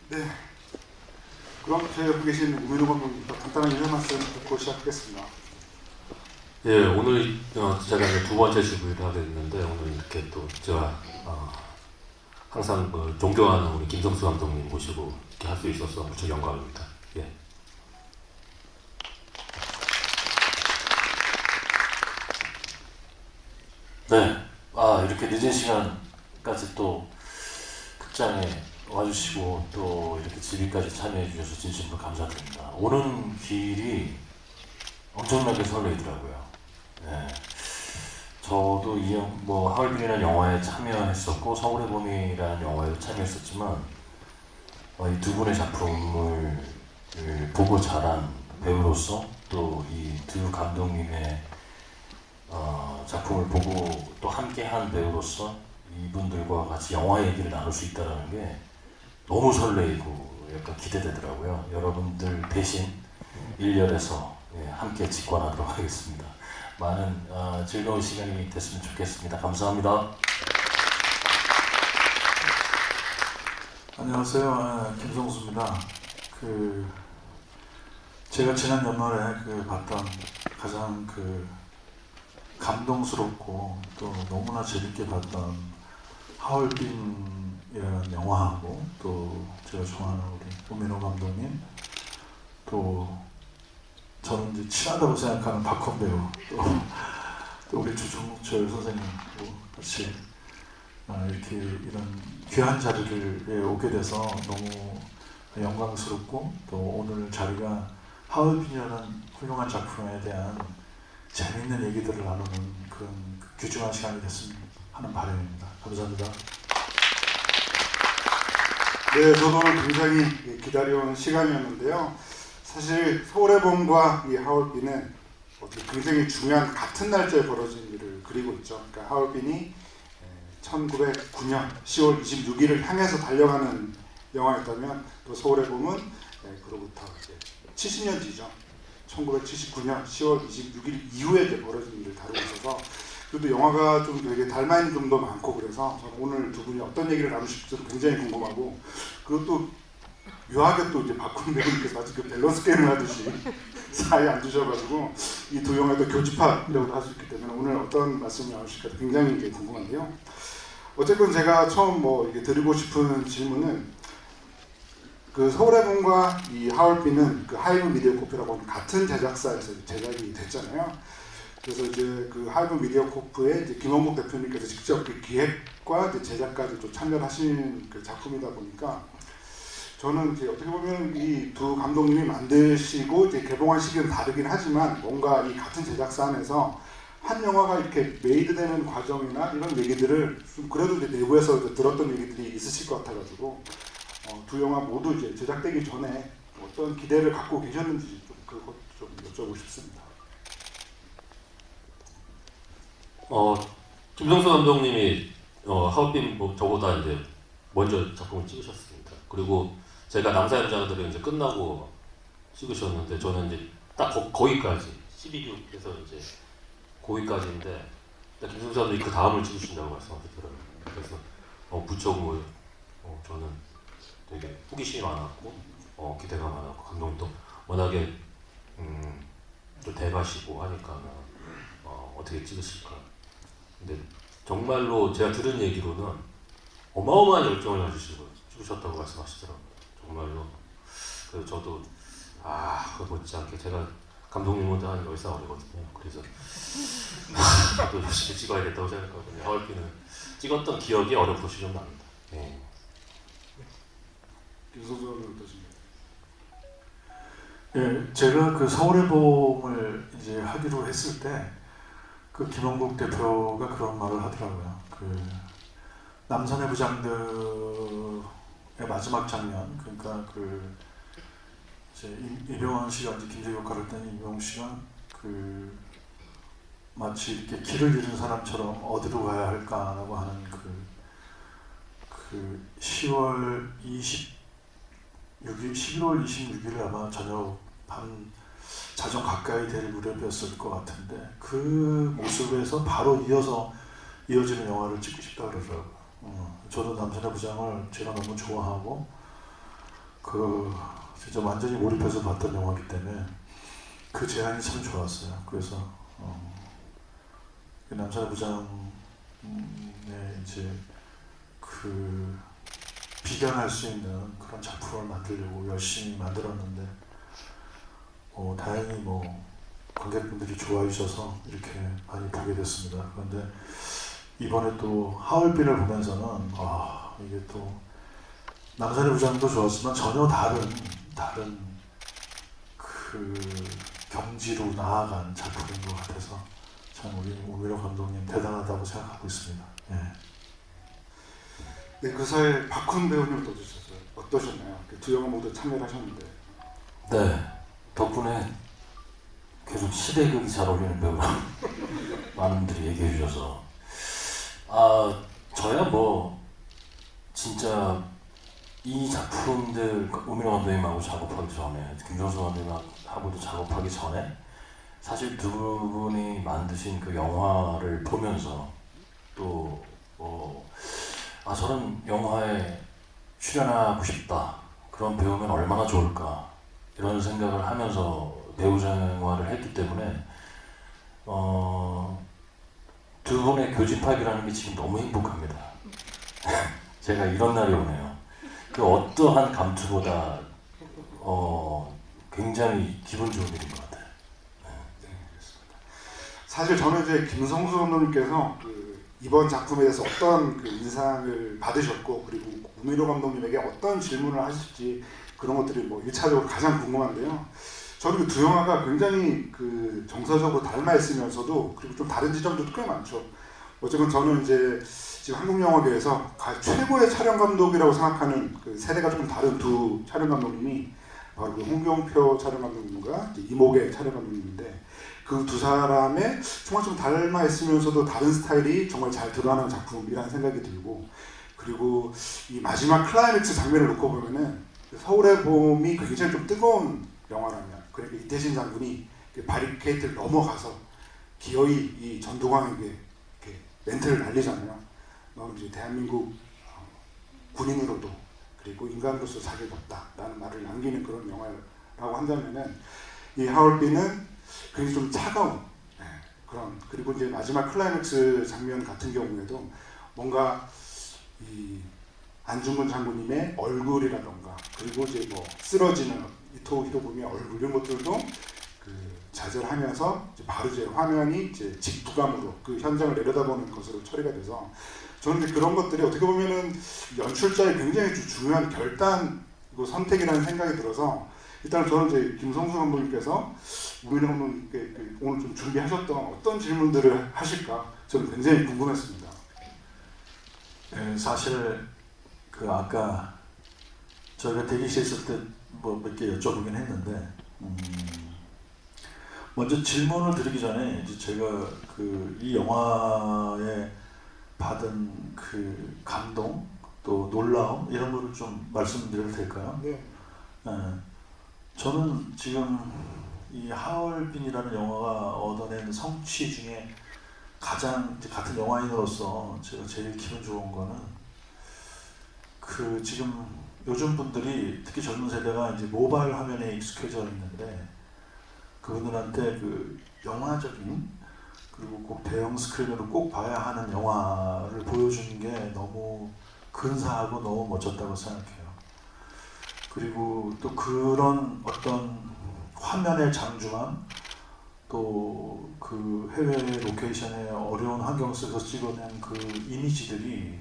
네, 그럼 제 옆에 계신 우민호 감독님부터 간단한 인사 말씀 듣고 시작하겠습니다. 예, 오늘 제가 이제 두 번째 시구를 하게 됐는데 오늘 이렇게 또 제가 항상 존경하는 우리 김성수 감독님 모시고 이렇게 할 수 있어서 무척 영광입니다. 예. 네, 이렇게 늦은 시간까지 또 극장에 와주시고 또 이렇게 집위까지 참여해 주셔서 진심으로 감사드립니다. 오는 길이 엄청나게 설레이더라고요. 네, 저도 하얼빈이라는 영화에 참여했었고 서울의 봄이라는 영화에도 참여했었지만 이 두 분의 작품을 보고 자란 배우로서 또 이 두 감독님의 작품을 보고 또 함께한 배우로서 이분들과 같이 영화 얘기를 나눌 수 있다는 게 너무 설레이고 약간 기대되더라고요. 여러분들 대신 1열에서 함께 직관하도록 하겠습니다. 많은 즐거운 시간이 됐으면 좋겠습니다. 감사합니다. 안녕하세요. 김성수입니다. 제가 지난 연말에 봤던 가장 감동스럽고 또 너무나 재밌게 봤던 하얼빈이라는 영화하고 또 제가 좋아하는 우리 우민호 감독님 또 저는 이제 친하다고 생각하는 박헌 배우 또 우리 주종철 선생님하고 같이 이렇게 이런 귀한 자리에 오게 돼서 너무 영광스럽고 또 오늘 자리가 하얼빈이라는 훌륭한 작품에 대한 재미있는 얘기들을 나누는 그런 귀중한 시간이 됐으면 하는 바람입니다. 감사합니다. 네, 저도 오늘 굉장히 기다려온 시간이었는데요. 사실 서울의 봄과 이 하얼빈은 굉장히 중요한 같은 날짜에 벌어진 일을 그리고 있죠. 그러니까 하얼빈이 1909년 10월 26일을 향해서 달려가는 영화였다면 또 서울의 봄은 그로부터 70년 뒤죠. 1979년 10월 26일 이후에 이제 벌어진 일을 다루고 있어서 그래도 영화가 좀 되게 닮아있는 점도 많고 그래서 저는 오늘 두 분이 어떤 얘기를 나누실지 굉장히 궁금하고 그리고 또 묘하게 또 이제 박훈 배우님께서 마치 밸런스 게임을 하듯이 사이에 앉으셔가지고 이 두 영화도 교집합이라고 할 수 있기 때문에 오늘 어떤 말씀을 나누실까 굉장히 이제 궁금한데요. 어쨌든 제가 처음 이렇게 드리고 싶은 질문은 서울의 봄과 이 하얼빈은 하이브 미디어 코프라고 하는 같은 제작사에서 제작이 됐잖아요. 그래서 이제 하이브 미디어 코프의 이제 김원국 대표님께서 직접 기획과 이제 제작까지 좀 참여를 하신 작품이다 보니까 저는 이제 어떻게 보면 이 두 감독님이 만드시고 이제 개봉한 시기는 다르긴 하지만 뭔가 이 같은 제작사 안에서 한 영화가 이렇게 메이드되는 과정이나 이런 얘기들을 좀 그래도 이제 내부에서 이제 들었던 얘기들이 있으실 것 같아가지고 두 영화 모두 이제 제작되기 전에 어떤 기대를 갖고 계셨는지 좀 그것 좀 여쭤보고 싶습니다. 김성수 감독님이 하얼빈 저보다 이제 먼저 작품을 찍으셨습니다. 그리고 제가 남사의 부자들은 이제 끝나고 찍으셨는데 저는 이제 딱 거기까지 12기에서 이제 거기까지인데 김성수 감독이 그 다음을 찍으신다고 말씀하시더라고요. 그래서 무척 저는 되게 호기심이 많았고 기대가 많았고 감독도 워낙에 또 대가시고 하니까 어떻게 찍으실까. 근데 정말로 제가 들은 얘기로는 어마어마한 열정을 가지시고 찍으셨다고 말씀하시더라고요. 정말로. 그래서 저도 그거 못지않게 제가 감독님보다 한 10살 어리거든요. 그래서 저도 열심히 찍어야겠다고 생각하거든요. 하얼빈은 찍었던 기억이 어렴풋이 좀 납니다. 네. 김성수는 어떠십니까? 예, 제가 서울의 봄을 이제 하기로 했을 때 김원국 대표가 그런 말을 하더라고요. 남산의 부장들의 마지막 장면, 그러니까 이제 이병헌 씨가 이제 김재 역할을 했던 이병헌 씨가 마치 이렇게 길을 잃은 사람처럼 어디로 가야 할까라고 하는 10월 11월 26일 아마 저녁 밤 자정 가까이 될 무렵이었을 것 같은데 그 모습에서 바로 이어지는 영화를 찍고 싶다 그러더라고요. 저도 남산의 부장을 제가 너무 좋아하고 그 진짜 완전히 몰입해서 봤던 영화이기 때문에 그 제안이 참 좋았어요. 그래서 남산의 부장의 이제 그 비견할 수 있는 그런 작품을 만들려고 열심히 만들었는데 다행히 관객분들이 좋아해 주셔서 이렇게 많이 보게 됐습니다. 그런데 이번에 또 하얼빈을 보면서는 이게 또 남산의 부장도 좋았지만 전혀 다른 그 경지로 나아간 작품인 것 같아서 참 우리 오미로 감독님 대단하다고 생각하고 있습니다. 예. 네, 그 사이에 박훈 배우님 어떠셨나요? 두 영화 모두 참여를 하셨는데. 네, 덕분에 계속 시대극이 잘 어울리는 배우라 많은 분들이 얘기해 주셔서 저야 진짜 이 작품들 오민호 감독님하고 작업하기 전에 김정수 감독님하고도 작업하기 전에 사실 두 분이 만드신 그 영화를 보면서 또 저런 영화에 출연하고 싶다, 그런 배우면 얼마나 좋을까 이런 생각을 하면서 배우 생활을 했기 때문에 두 분의 교집합이라는 게 지금 너무 행복합니다. 제가 이런 날이 오네요. 그 어떠한 감투보다 굉장히 기분 좋은 일인 것 같아요. 네, 그렇습니다. 사실 저는 이제 김성수 감독님께서 이번 작품에 대해서 어떤 인상을 받으셨고, 그리고 우미로 감독님에게 어떤 질문을 하실지 그런 것들이 1차적으로 가장 궁금한데요. 저는 두 영화가 굉장히 정서적으로 닮아 있으면서도, 그리고 좀 다른 지점도 꽤 많죠. 어쨌든 저는 이제 지금 한국 영화계에서 최고의 촬영 감독이라고 생각하는 세대가 조금 다른 두 촬영 감독님이 바로 홍경표 촬영 감독님과 이목의 촬영 감독님인데, 그 두 사람의 정말 좀 닮아 있으면서도 다른 스타일이 정말 잘 드러나는 작품이라는 생각이 들고, 그리고 이 마지막 클라이맥스 장면을 놓고 보면은 서울의 봄이 굉장히 좀 뜨거운 영화라면, 그러니까 이태신 장군이 바리케이트를 넘어가서 기어이 이 전두광에게 이렇게 멘트를 날리잖아요. 너는 이제 대한민국 군인으로도 그리고 인간으로서 자격이 없다라는 말을 남기는 그런 영화라고 한다면은, 이 하얼빈은 굉장히 좀 차가운 그런, 그리고 이제 마지막 클라이맥스 장면 같은 경우에도 뭔가 이 안중근 장군님의 얼굴이라던가, 그리고 이제 쓰러지는 이토 히로부미의 얼굴, 이런 것들도 좌절하면서 바로 이제 화면이 이제 직부감으로 그 현장을 내려다보는 것으로 처리가 돼서, 저는 이제 그런 것들이 어떻게 보면은 연출자의 굉장히 중요한 결단이고 선택이라는 생각이 들어서, 일단 저는 이제 김성수 감독님께서 우민호 감독님께 오늘 좀 준비하셨던 어떤 질문들을 하실까 저는 굉장히 궁금했습니다. 네, 사실 아까 저희가 대기실에 있을 때 몇 개 여쭤보긴 했는데, 먼저 질문을 드리기 전에 이제 제가 이 영화에 받은 감동 또 놀라움 이런 거를 좀 말씀드려도 될까요? 네. 저는 지금 이 하얼빈이라는 영화가 얻어낸 성취 중에 가장 이제 같은 영화인으로서 제가 제일 기분 좋은 거는 지금 요즘 분들이, 특히 젊은 세대가 이제 모바일 화면에 익숙해져 있는데, 그분들한테 영화적인, 그리고 꼭 대형 스크린으로 꼭 봐야 하는 영화를 보여주는 게 너무 근사하고 너무 멋졌다고 생각해요. 그리고 또 그런 어떤 화면의 장중함, 또 해외 로케이션의 어려운 환경 속에서 찍어낸 이미지들이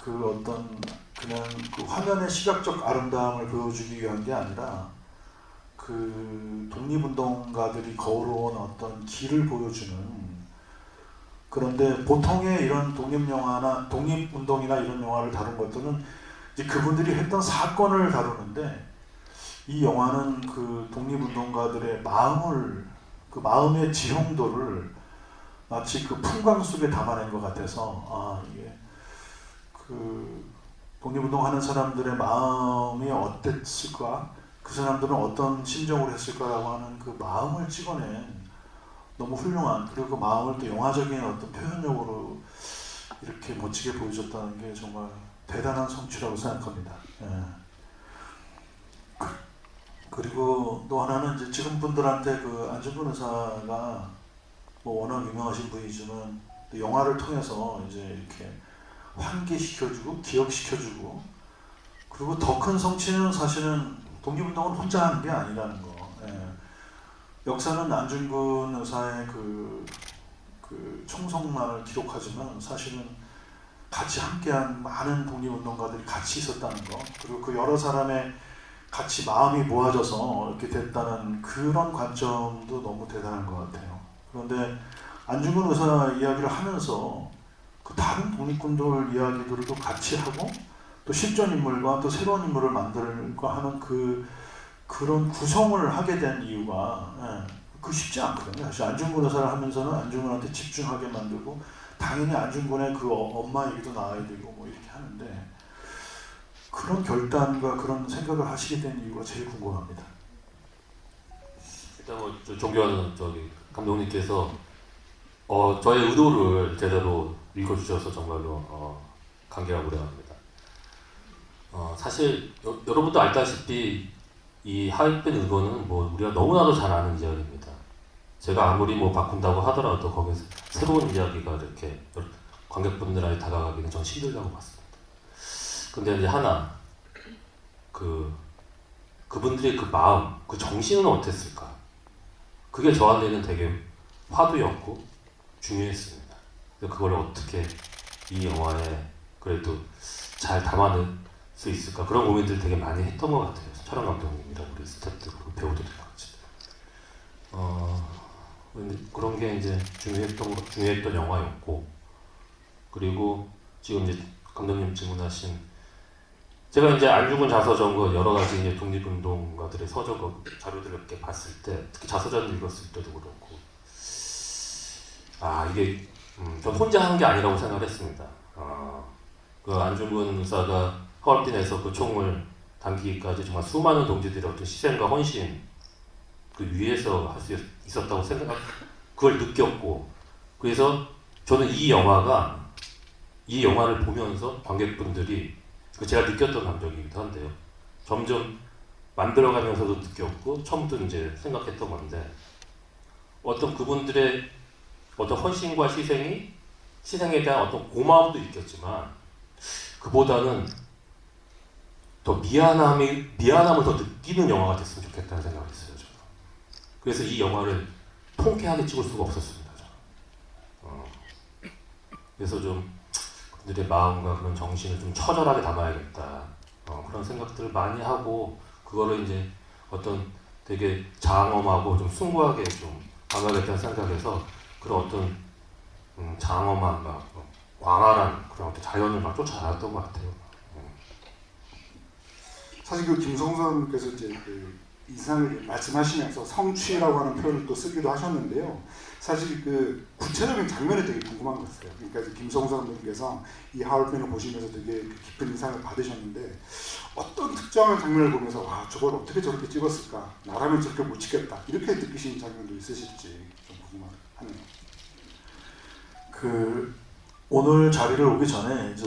어떤 그냥 화면의 시각적 아름다움을 보여주기 위한 게 아니라 독립운동가들이 걸어온 어떤 길을 보여주는, 그런데 보통의 이런 독립운동이나 이런 영화를 다룬 것들은 이제 그분들이 했던 사건을 다루는데, 이 영화는 독립운동가들의 마음의 지형도를 마치 풍광 속에 담아낸 것 같아서, 이게 독립운동하는 사람들의 마음이 어땠을까, 그 사람들은 어떤 심정으로 했을까라고 하는 마음을 찍어낸 너무 훌륭한, 그리고 그 마음을 또 영화적인 어떤 표현력으로 이렇게 멋지게 보여줬다는 게 정말 대단한 성취라고 생각합니다. 예. 그리고 또 하나는 이제 지금 분들한테 그 안중근 의사가 뭐 워낙 유명하신 분이지만 또 영화를 통해서 이제 이렇게 환기시켜주고 기억시켜주고 그리고 더 큰 성취는 사실은 독립운동은 혼자 하는 게 아니라는 거. 예. 역사는 안중근 의사의 그 총성만을 기록하지만 사실은 같이 함께한 많은 독립운동가들이 같이 있었다는 거, 그리고 그 여러 사람의 같이 마음이 모아져서 이렇게 됐다는 그런 관점도 너무 대단한 것 같아요. 그런데 안중근 의사 이야기를 하면서 그 다른 독립군들 이야기들도 같이 하고 또 실존 인물과 또 새로운 인물을 만들고 하는 그런 구성을 하게 된 이유가 그 쉽지 않거든요. 사실 안중근 의사를 하면서는 안중근한테 집중하게 만들고 당연히 안중근의 그 엄마 얘기도 나와야 되고 뭐 이렇게 하는데 그런 결단과 그런 생각을 하시게 된 이유가 제일 궁금합니다. 일단 뭐 존경하는 저기 감독님께서 저의 의도를 제대로 읽어주셔서 정말로 감개가 무량합니다. 사실 여러분도 알다시피 이 하얼빈 의거는 뭐 우리가 너무나도 잘 아는 이야기입니다. 제가 아무리 뭐 바꾼다고 하더라도 거기서 새로운 이야기가 이렇게 관객분들한테 다가가기는 전 힘들다고 봤습니다. 근데 이제 하나 그분들의 그 마음, 그 정신은 어땠을까? 그게 저한테는 되게 화두였고 중요했습니다. 그걸 어떻게 이 영화에 그래도 잘 담아낼 수 있을까? 그런 고민들을 되게 많이 했던 것 같아요. 촬영 감독님이랑 우리 스태프들, 배우들이랑 같이. 근데 그런 게 이제 중요했던 영화였고, 그리고 지금 이제 감독님 질문하신, 제가 이제 안중근 자서전과 여러 가지 이제 독립운동가들의 서적 자료들을 이렇게 봤을 때, 특히 자서전을 읽었을 때도 그렇고, 이게 전 혼자 한 게 아니라고 생각을 했습니다. 그 안중근 의사가 하얼빈에서 그 총을 당기기까지 정말 수많은 동지들의 어떤 희생과 헌신 그 위에서 할 수 있었다고 그걸 느꼈고, 그래서 저는 이 영화를 보면서 관객분들이 제가 느꼈던 감정이기도 한데요. 점점 만들어가면서도 느꼈고 처음부터 이제 생각했던 건데, 어떤 그분들의 어떤 헌신과 희생에 대한 어떤 고마움도 있겠지만 그보다는 더 미안함을 더 느끼는 영화가 됐으면 좋겠다는 생각을 했어요. 저는. 그래서 이 영화를 통쾌하게 찍을 수가 없었습니다. 그래서 좀 그들의 마음과 그런 정신을 좀 처절하게 담아야겠다. 그런 생각들을 많이 하고, 그거를 이제 어떤 되게 장엄하고 좀 숭고하게 좀 담아야겠다는 생각에서 그런 어떤 장엄한 막 광활한 그런 어떤 자연을 막 쫓아다녔던 것 같아요. 사실 그 김성선님께서 이제 그 이상을 말씀하시면서 성취라고 하는 표현을 또 쓰기도 하셨는데요. 사실 그 구체적인 장면이 되게 궁금한 거였어요. 그러니까 이제 김성선님께서 이 하얼빈을 보시면서 되게 깊은 인상을 받으셨는데, 어떤 특정한 장면을 보면서 와, 저걸 어떻게 저렇게 찍었을까? 나라면 저렇게 못 찍겠다. 이렇게 느끼시는 장면도 있으실지 좀 궁금하네요. 오늘 자리를 오기 전에 이제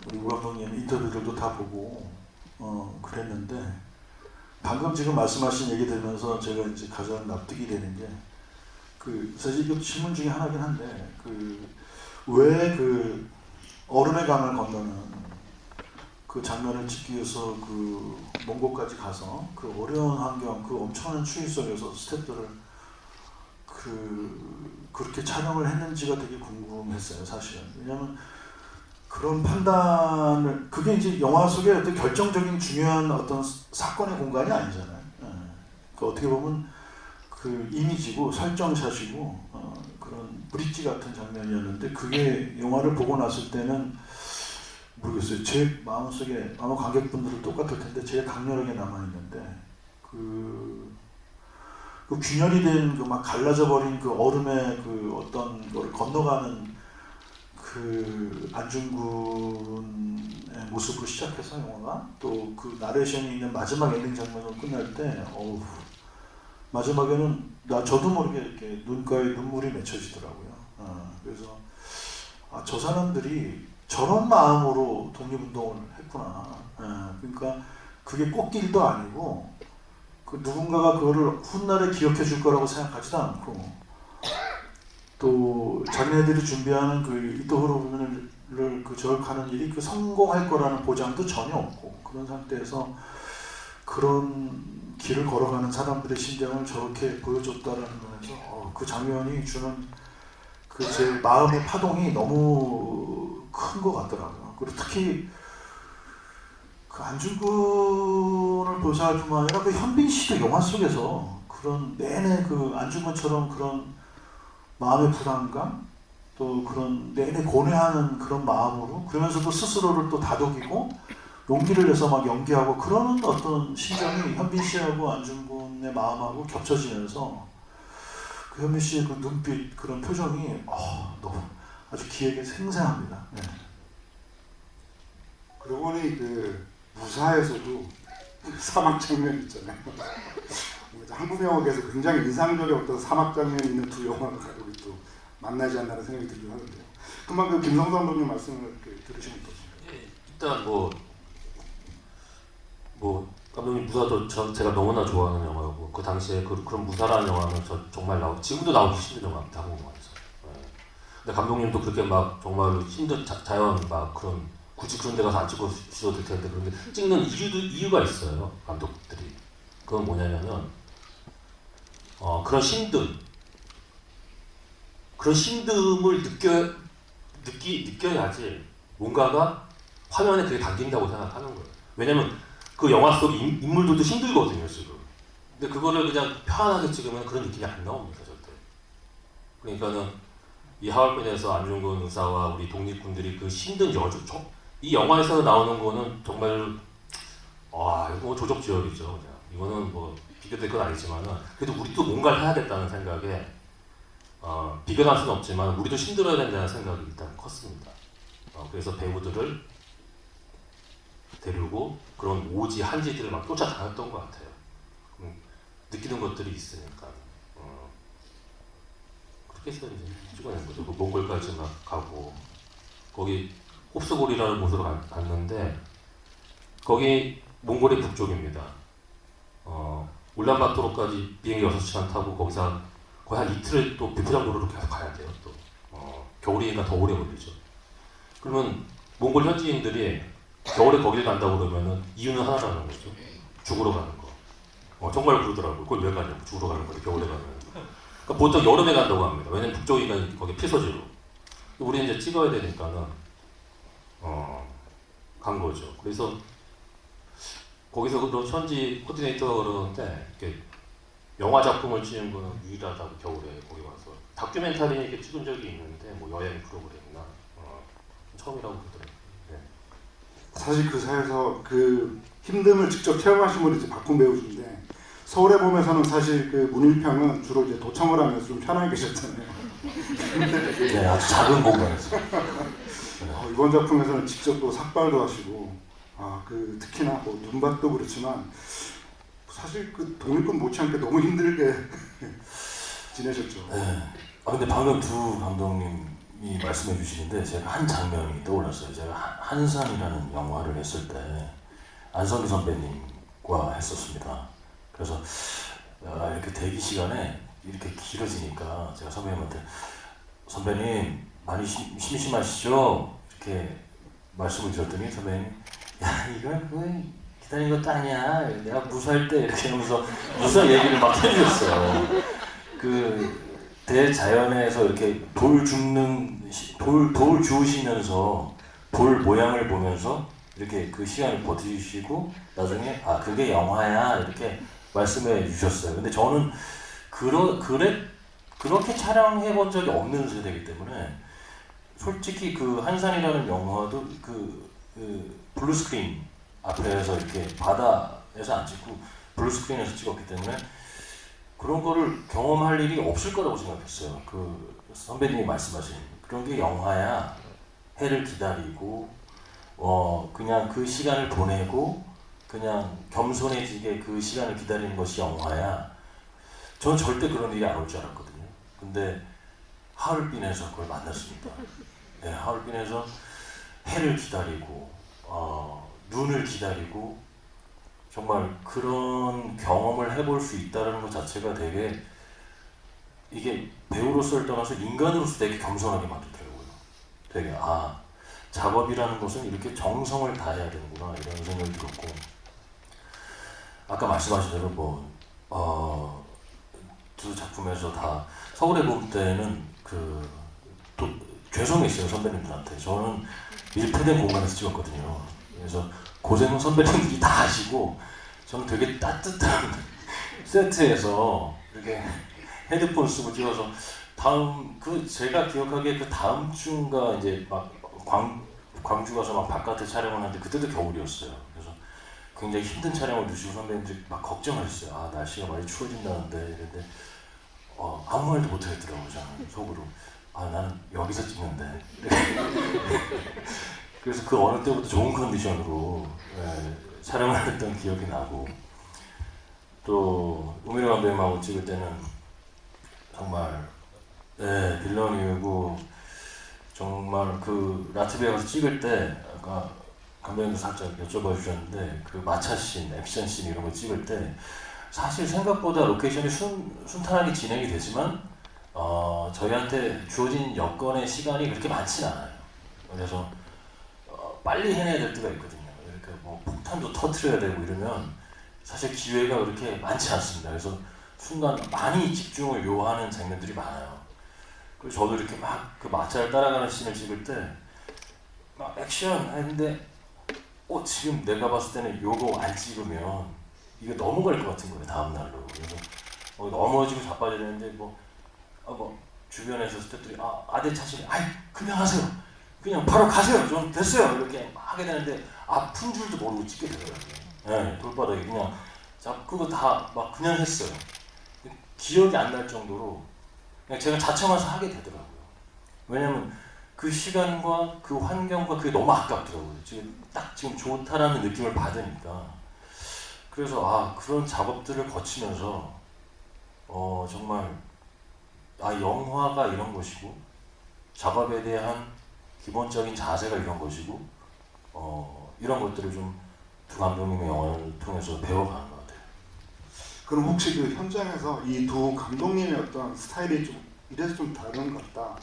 우리 우 감독님 인터뷰들도 다 보고 그랬는데, 방금 지금 말씀하신 얘기 들으면서 제가 이제 가장 납득이 되는 게, 사실 이것도 질문 중에 하나긴 한데, 왜 얼음의 강을 건너는 그 장면을 찍기 위해서 먼 곳까지 가서 그 어려운 환경, 그 엄청난 추위 속에서 스태프들을 그렇게 촬영을 했는지가 되게 궁금했어요, 사실은. 왜냐면 그런 판단을, 그게 이제 영화 속의 어떤 결정적인 중요한 어떤 사건의 공간이 아니잖아요. 어떻게 보면 이미지고 설정샷이고 그런 브릿지 같은 장면이었는데, 그게 영화를 보고 났을 때는 모르겠어요. 제 마음속에 아마 관객분들도 똑같을 텐데 제일 강렬하게 남아있는데, 그 균열이 된 막 갈라져 버린 그 얼음의 어떤 거를 건너가는 안중근의 모습으로 시작해서 영화가 또 그 나레이션이 있는 마지막 엔딩 장면으로 끝날 때, 마지막에는 저도 모르게 이렇게 눈가에 눈물이 맺혀지더라고요. 그래서 저 사람들이 저런 마음으로 독립운동을 했구나. 그러니까 그게 꽃길도 아니고 그 누군가가 그거를 훗날에 기억해 줄 거라고 생각하지도 않고 또 자기네들이 준비하는 그 이토흐로분을 그 저격하는 일이 그 성공할 거라는 보장도 전혀 없고 그런 상태에서 그런 길을 걸어가는 사람들의 심정을 저렇게 보여줬다라는 면에서 그 장면이 주는 그 제 마음의 파동이 너무 큰 것 같더라고요. 그리고 특히 그 안중근을 묘사할 뿐만 아니라 그 현빈 씨도 영화 속에서 그런 내내 그 안중근처럼 그런 마음의 불안감 또 그런 내내 고뇌하는 그런 마음으로 그러면서도 스스로를 또 다독이고 용기를 내서 막 연기하고 그러는 어떤 심정이 현빈 씨하고 안중근의 마음하고 겹쳐지면서 그 현빈 씨의 그 눈빛 그런 표정이 너무 아주 기억에 생생합니다. 네. 그러고 보니 그 무사에서도 사막 장면 있잖아요. 한국 영화계에서 굉장히 인상적인 어떤 사막 장면이 있는 두 영화가 우리 또 만나지 않나라는 생각이 들긴 하는데요. 금방 그 김성수 감독님 말씀을 이렇게 들으시면 어떠신가요? 예, 일단 뭐 감독님 무사도 제가 너무나 좋아하는 영화고 그 당시에 그런 무사라는 영화는 정말 지금도 나오기 힘든 영화입니다. 한국 영화에서. 예. 근데 감독님도 그렇게 막 정말 힘든 자연 막 그런 굳이 그런 데 가서 안 찍어 주셔도 될 텐데 그런데 찍는 이유가 있어요. 감독들이. 그건 뭐냐면은 그런 힘듦을 느껴야지 뭔가가 화면에 그게 담긴다고 생각하는 거예요. 왜냐면 그 영화 속 인물들도 힘들거든요, 지금. 근데 그거를 그냥 편안하게 찍으면 그런 느낌이 안 나옵니다, 절대. 그러니까는 이 하얼빈에서 안중근 의사와 우리 독립군들이 그 힘든 이 영화에서 나오는 거는 정말 이거 뭐 조적지열이죠, 그냥. 이거는 뭐 비교될 건 아니지만은 그래도 우리도 뭔가를 해야겠다는 생각에 비교할 수는 없지만 우리도 힘들어야 된다는 생각이 일단 컸습니다. 그래서 배우들을 데리고 그런 오지 한지들을 막 쫓아다녔던 것 같아요. 느끼는 것들이 있으니까 그렇게 해서 이제 찍어낸 거죠. 그 몽골까지 막 가고 거기 홉스골이라는 곳으로 갔는데 거기 몽골의 북쪽입니다. 울란바토르까지 비행기 6시간 타고 거기서 거의 한 이틀을 또 비프장도로로 계속 가야 돼요. 또 겨울이니까 더 오래 걸리죠. 그러면 몽골 현지인들이 겨울에 거기를 간다고 그러면은 이유는 하나라는 거죠. 죽으러 가는 거. 정말 그러더라고요. 그걸 왜 가냐고. 죽으러 가는 건데 겨울에 가면. 그러니까 보통 여름에 간다고 합니다. 왜냐면 북쪽이가 거기 필서지로. 우리 이제 찍어야 되니까는 간 거죠. 그래서 거기서 그런 현지 코디네이터가 그러는데 이렇게 영화 작품을 찍은 거는 유일하다고 겨울에 거기 와서 다큐멘터리 이렇게 찍은 적이 있는데 뭐 여행 프로그램이나 처음이라고 그러더라고요. 네. 사실 그 사이에서 그 힘듦을 직접 체험하신 분이 이제 박훈 배우신데 서울에 보면서는 사실 그 문일평은 주로 이제 도청을 하면서 좀 편하게 계셨잖아요. 네, 아주 작은 공간에서. 이번 작품에서는 직접 또 삭발도 하시고 그 특히나 뭐 눈밭도 그렇지만 사실 그 독립군 못지않게 너무 힘들게 지내셨죠. 네. 근데 방금 두 감독님이 말씀해 주시는데 제가 한 장면이 떠올랐어요. 제가 한산이라는 영화를 했을 때 안성기 선배님과 했었습니다. 그래서 이렇게 대기 시간에 이렇게 길어지니까 제가 선배님한테 선배님 많이 심심하시죠? 이렇게 말씀을 드렸더니 선배님 야 이건 기다린 것도 아니야. 내가 무사할 때 이렇게 하면서 무사 얘기를 막 해주셨어요. 그 대자연에서 이렇게 돌 주우시면서 돌 모양을 보면서 이렇게 그 시간을 버티시고 나중에 그게 영화야 이렇게 말씀해 주셨어요. 근데 저는 그렇게 촬영해 본 적이 없는 세대이기 때문에 솔직히 그 한산이라는 영화도 그 블루스크린 앞에서 이렇게 바다에서 안 찍고 블루스크린에서 찍었기 때문에 그런 거를 경험할 일이 없을 거라고 생각했어요. 그 선배님이 말씀하신 그런 게 영화야. 해를 기다리고 그냥 그 시간을 보내고 그냥 겸손해지게 그 시간을 기다리는 것이 영화야. 전 절대 그런 일이 안 올 줄 알았거든요. 근데 하얼빈에서 그걸 만났습니다. 네, 하얼빈에서 해를 기다리고 눈을 기다리고 정말 그런 경험을 해볼 수 있다는 것 자체가 되게 이게 배우로서를 떠나서 인간으로서 되게 겸손하게 만들더라고요. 되게 작업이라는 것은 이렇게 정성을 다해야 되는구나 이런 생각이 들었고 아까 말씀하신 대로 두 작품에서 다 서울의 봄 때는 죄송했어요 선배님들한테. 저는 밀폐된 공간에서 찍었거든요. 그래서 고생은 선배님들이 다 하시고 저는 되게 따뜻한 세트에서 이렇게 헤드폰 쓰고 찍어서 제가 기억하기에 그 다음 주인가 이제 막 광주 가서 막 바깥에 촬영을 하는데 그때도 겨울이었어요. 그래서 굉장히 힘든 촬영을 두시고 선배님들이 막 걱정하셨어요. 날씨가 많이 추워진다는데 이랬는데 아무 말도 못 하겠더라고요. 저는 속으로 나는 여기서 찍는데 그래서 그 어느 때부터 좋은 컨디션으로 촬영을 했던 기억이 나고 또 우민호 감독님하고 찍을 때는 정말 빌런이고 정말 그 라트비아 가서 찍을 때 아까 감독님도 살짝 여쭤봐 주셨는데 그 마차씬, 액션씬 이런 거 찍을 때 사실 생각보다 로케이션이 순탄하게 진행이 되지만 저희한테 주어진 여건의 시간이 그렇게 많진 않아요. 그래서 빨리 해내야 될 때가 있거든요. 이렇게 폭탄도 터트려야 되고 이러면 사실 기회가 그렇게 많지 않습니다. 그래서 순간 많이 집중을 요하는 장면들이 많아요. 그래서 저도 이렇게 막 그 마차를 따라가는 씬을 찍을 때 막 액션 했는데 지금 내가 봤을 때는 요거 안 찍으면 이게 넘어갈 것 같은 거예요. 다음 날로. 그래서 넘어지고 자빠져야 되는데 주변에서 스태프들이 아대 차시네. 그냥 하세요. 그냥 바로 가세요. 좀 됐어요. 이렇게 하게 되는데 아픈 줄도 모르고 찍게 되더라고요. 돌바닥에 그냥 그거 다 막 그냥 했어요. 기억이 안 날 정도로 그냥 제가 자청해서 하게 되더라고요. 왜냐면 그 시간과 그 환경과 그게 너무 아깝더라고요. 지금 좋다라는 느낌을 받으니까. 그래서 그런 작업들을 거치면서 정말 영화가 이런 것이고 작업에 대한 기본적인 자세가 이런 것이고 이런 것들을 좀 두 감독님의 영화를 통해서 배워가는 것 같아요. 그럼 혹시 그 현장에서 이 두 감독님의 어떤 스타일이 좀 이래서 좀 다른 것 같다.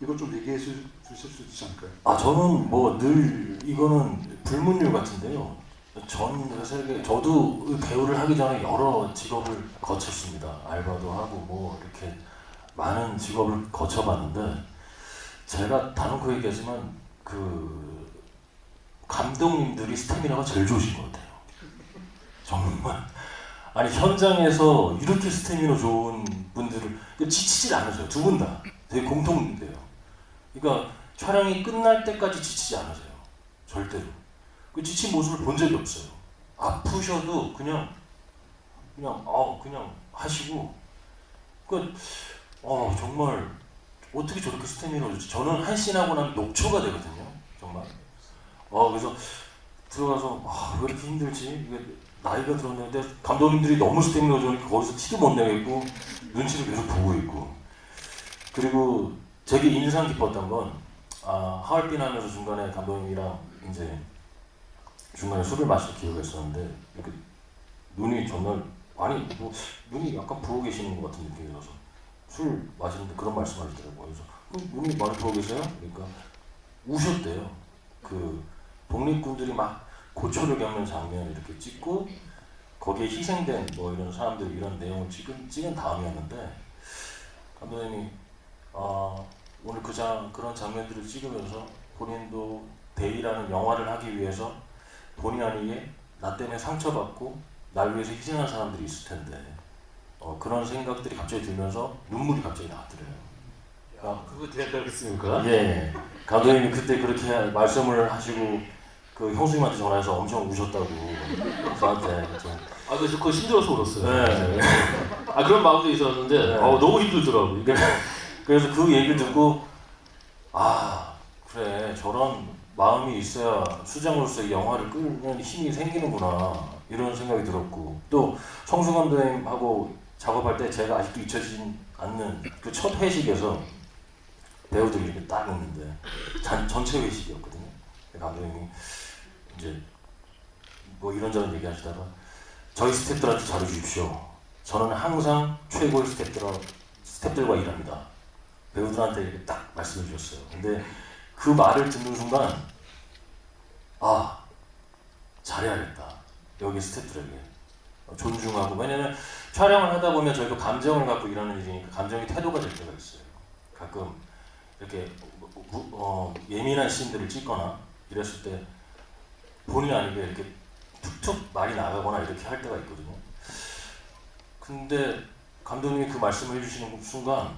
이거 좀 얘기해 주실 수 있지 않을까요? 저는 늘 이거는 불문율 같은데요. 전 세계 저도 배우를 하기 전에 여러 직업을 거쳤습니다. 알바도 하고 이렇게 많은 직업을 거쳐봤는데 제가 단언코 얘기하지만 감독님들이 스태미나가 제일 좋으신 것 같아요. 정말 현장에서 이렇게 스태미나 좋은 분들을 지치질 않으세요. 두 분 다 되게 공통돼요. 그러니까 촬영이 끝날 때까지 지치지 않으세요. 절대로. 그 지친 모습을 본 적이 없어요. 아프셔도 그냥 하시고 정말 어떻게 저렇게 스태미나 좋지? 저는 한 씬 하고 나면 녹초가 되거든요. 정말. 그래서 들어가서 왜 이렇게 힘들지? 이게 나이가 들었는데 감독님들이 너무 스태미나 좋으니까 거기서 티도 못 내겠고 눈치를 계속 보고 있고 그리고 되게 인상 깊었던 건 하얼빈 하면서 중간에 감독님이랑 이제 중간에 술을 마실 기회가 있었는데 이렇게 눈이 정말 눈이 약간 부어 계시는 것 같은 느낌이 들어서 술 마시는데 그런 말씀하시더라고요. 그래서 눈이 많이 부어 계세요? 그러니까 우셨대요. 독립군들이 막 고초를 겪는 장면을 이렇게 찍고 거기에 희생된 이런 사람들 이런 내용을 찍은 다음이었는데 감독님이 오늘 그런 장면들을 찍으면서 본인도 데이라는 영화를 하기 위해서 본의 아니게 나 때문에 상처받고 날 위해서 희생한 사람들이 있을 텐데 그런 생각들이 갑자기 들면서 눈물이 갑자기 나더래요. 그거 대답했습니까? 예. 감독님이 그때 그렇게 말씀을 하시고 형수님한테 전화해서 엄청 우셨다고 저한테 그래서 그거 힘들어서 울었어요. 네. 그런 마음도 있었는데 네. 너무 힘들더라고요. 그래서 그 얘기를 듣고 그래 저런 마음이 있어야 수장으로서 이 영화를 끌는 힘이 생기는구나 이런 생각이 들었고 또 성수 감독님하고 작업할 때 제가 아직도 잊혀지진 않는 그 첫 회식에서 배우들이 이렇게 딱 있는데 전체 회식이었거든요. 감독님이 이제 이런저런 얘기하시다가 저희 스태프들한테 잘해주십시오. 저는 항상 최고의 스태프들과 일합니다. 배우들한테 이렇게 딱 말씀해 주셨어요. 근데 그 말을 듣는 순간 아, 잘해야겠다. 여기 스태프들에게 존중하고, 왜냐면 촬영을 하다 보면 저희도 감정을 갖고 일하는 일이니까 감정이 태도가 될 때가 있어요. 가끔 이렇게 예민한 씬들을 찍거나 이랬을 때 본의 아니게 이렇게 툭툭 말이 나가거나 이렇게 할 때가 있거든요. 근데 감독님이 그 말씀을 해주시는 순간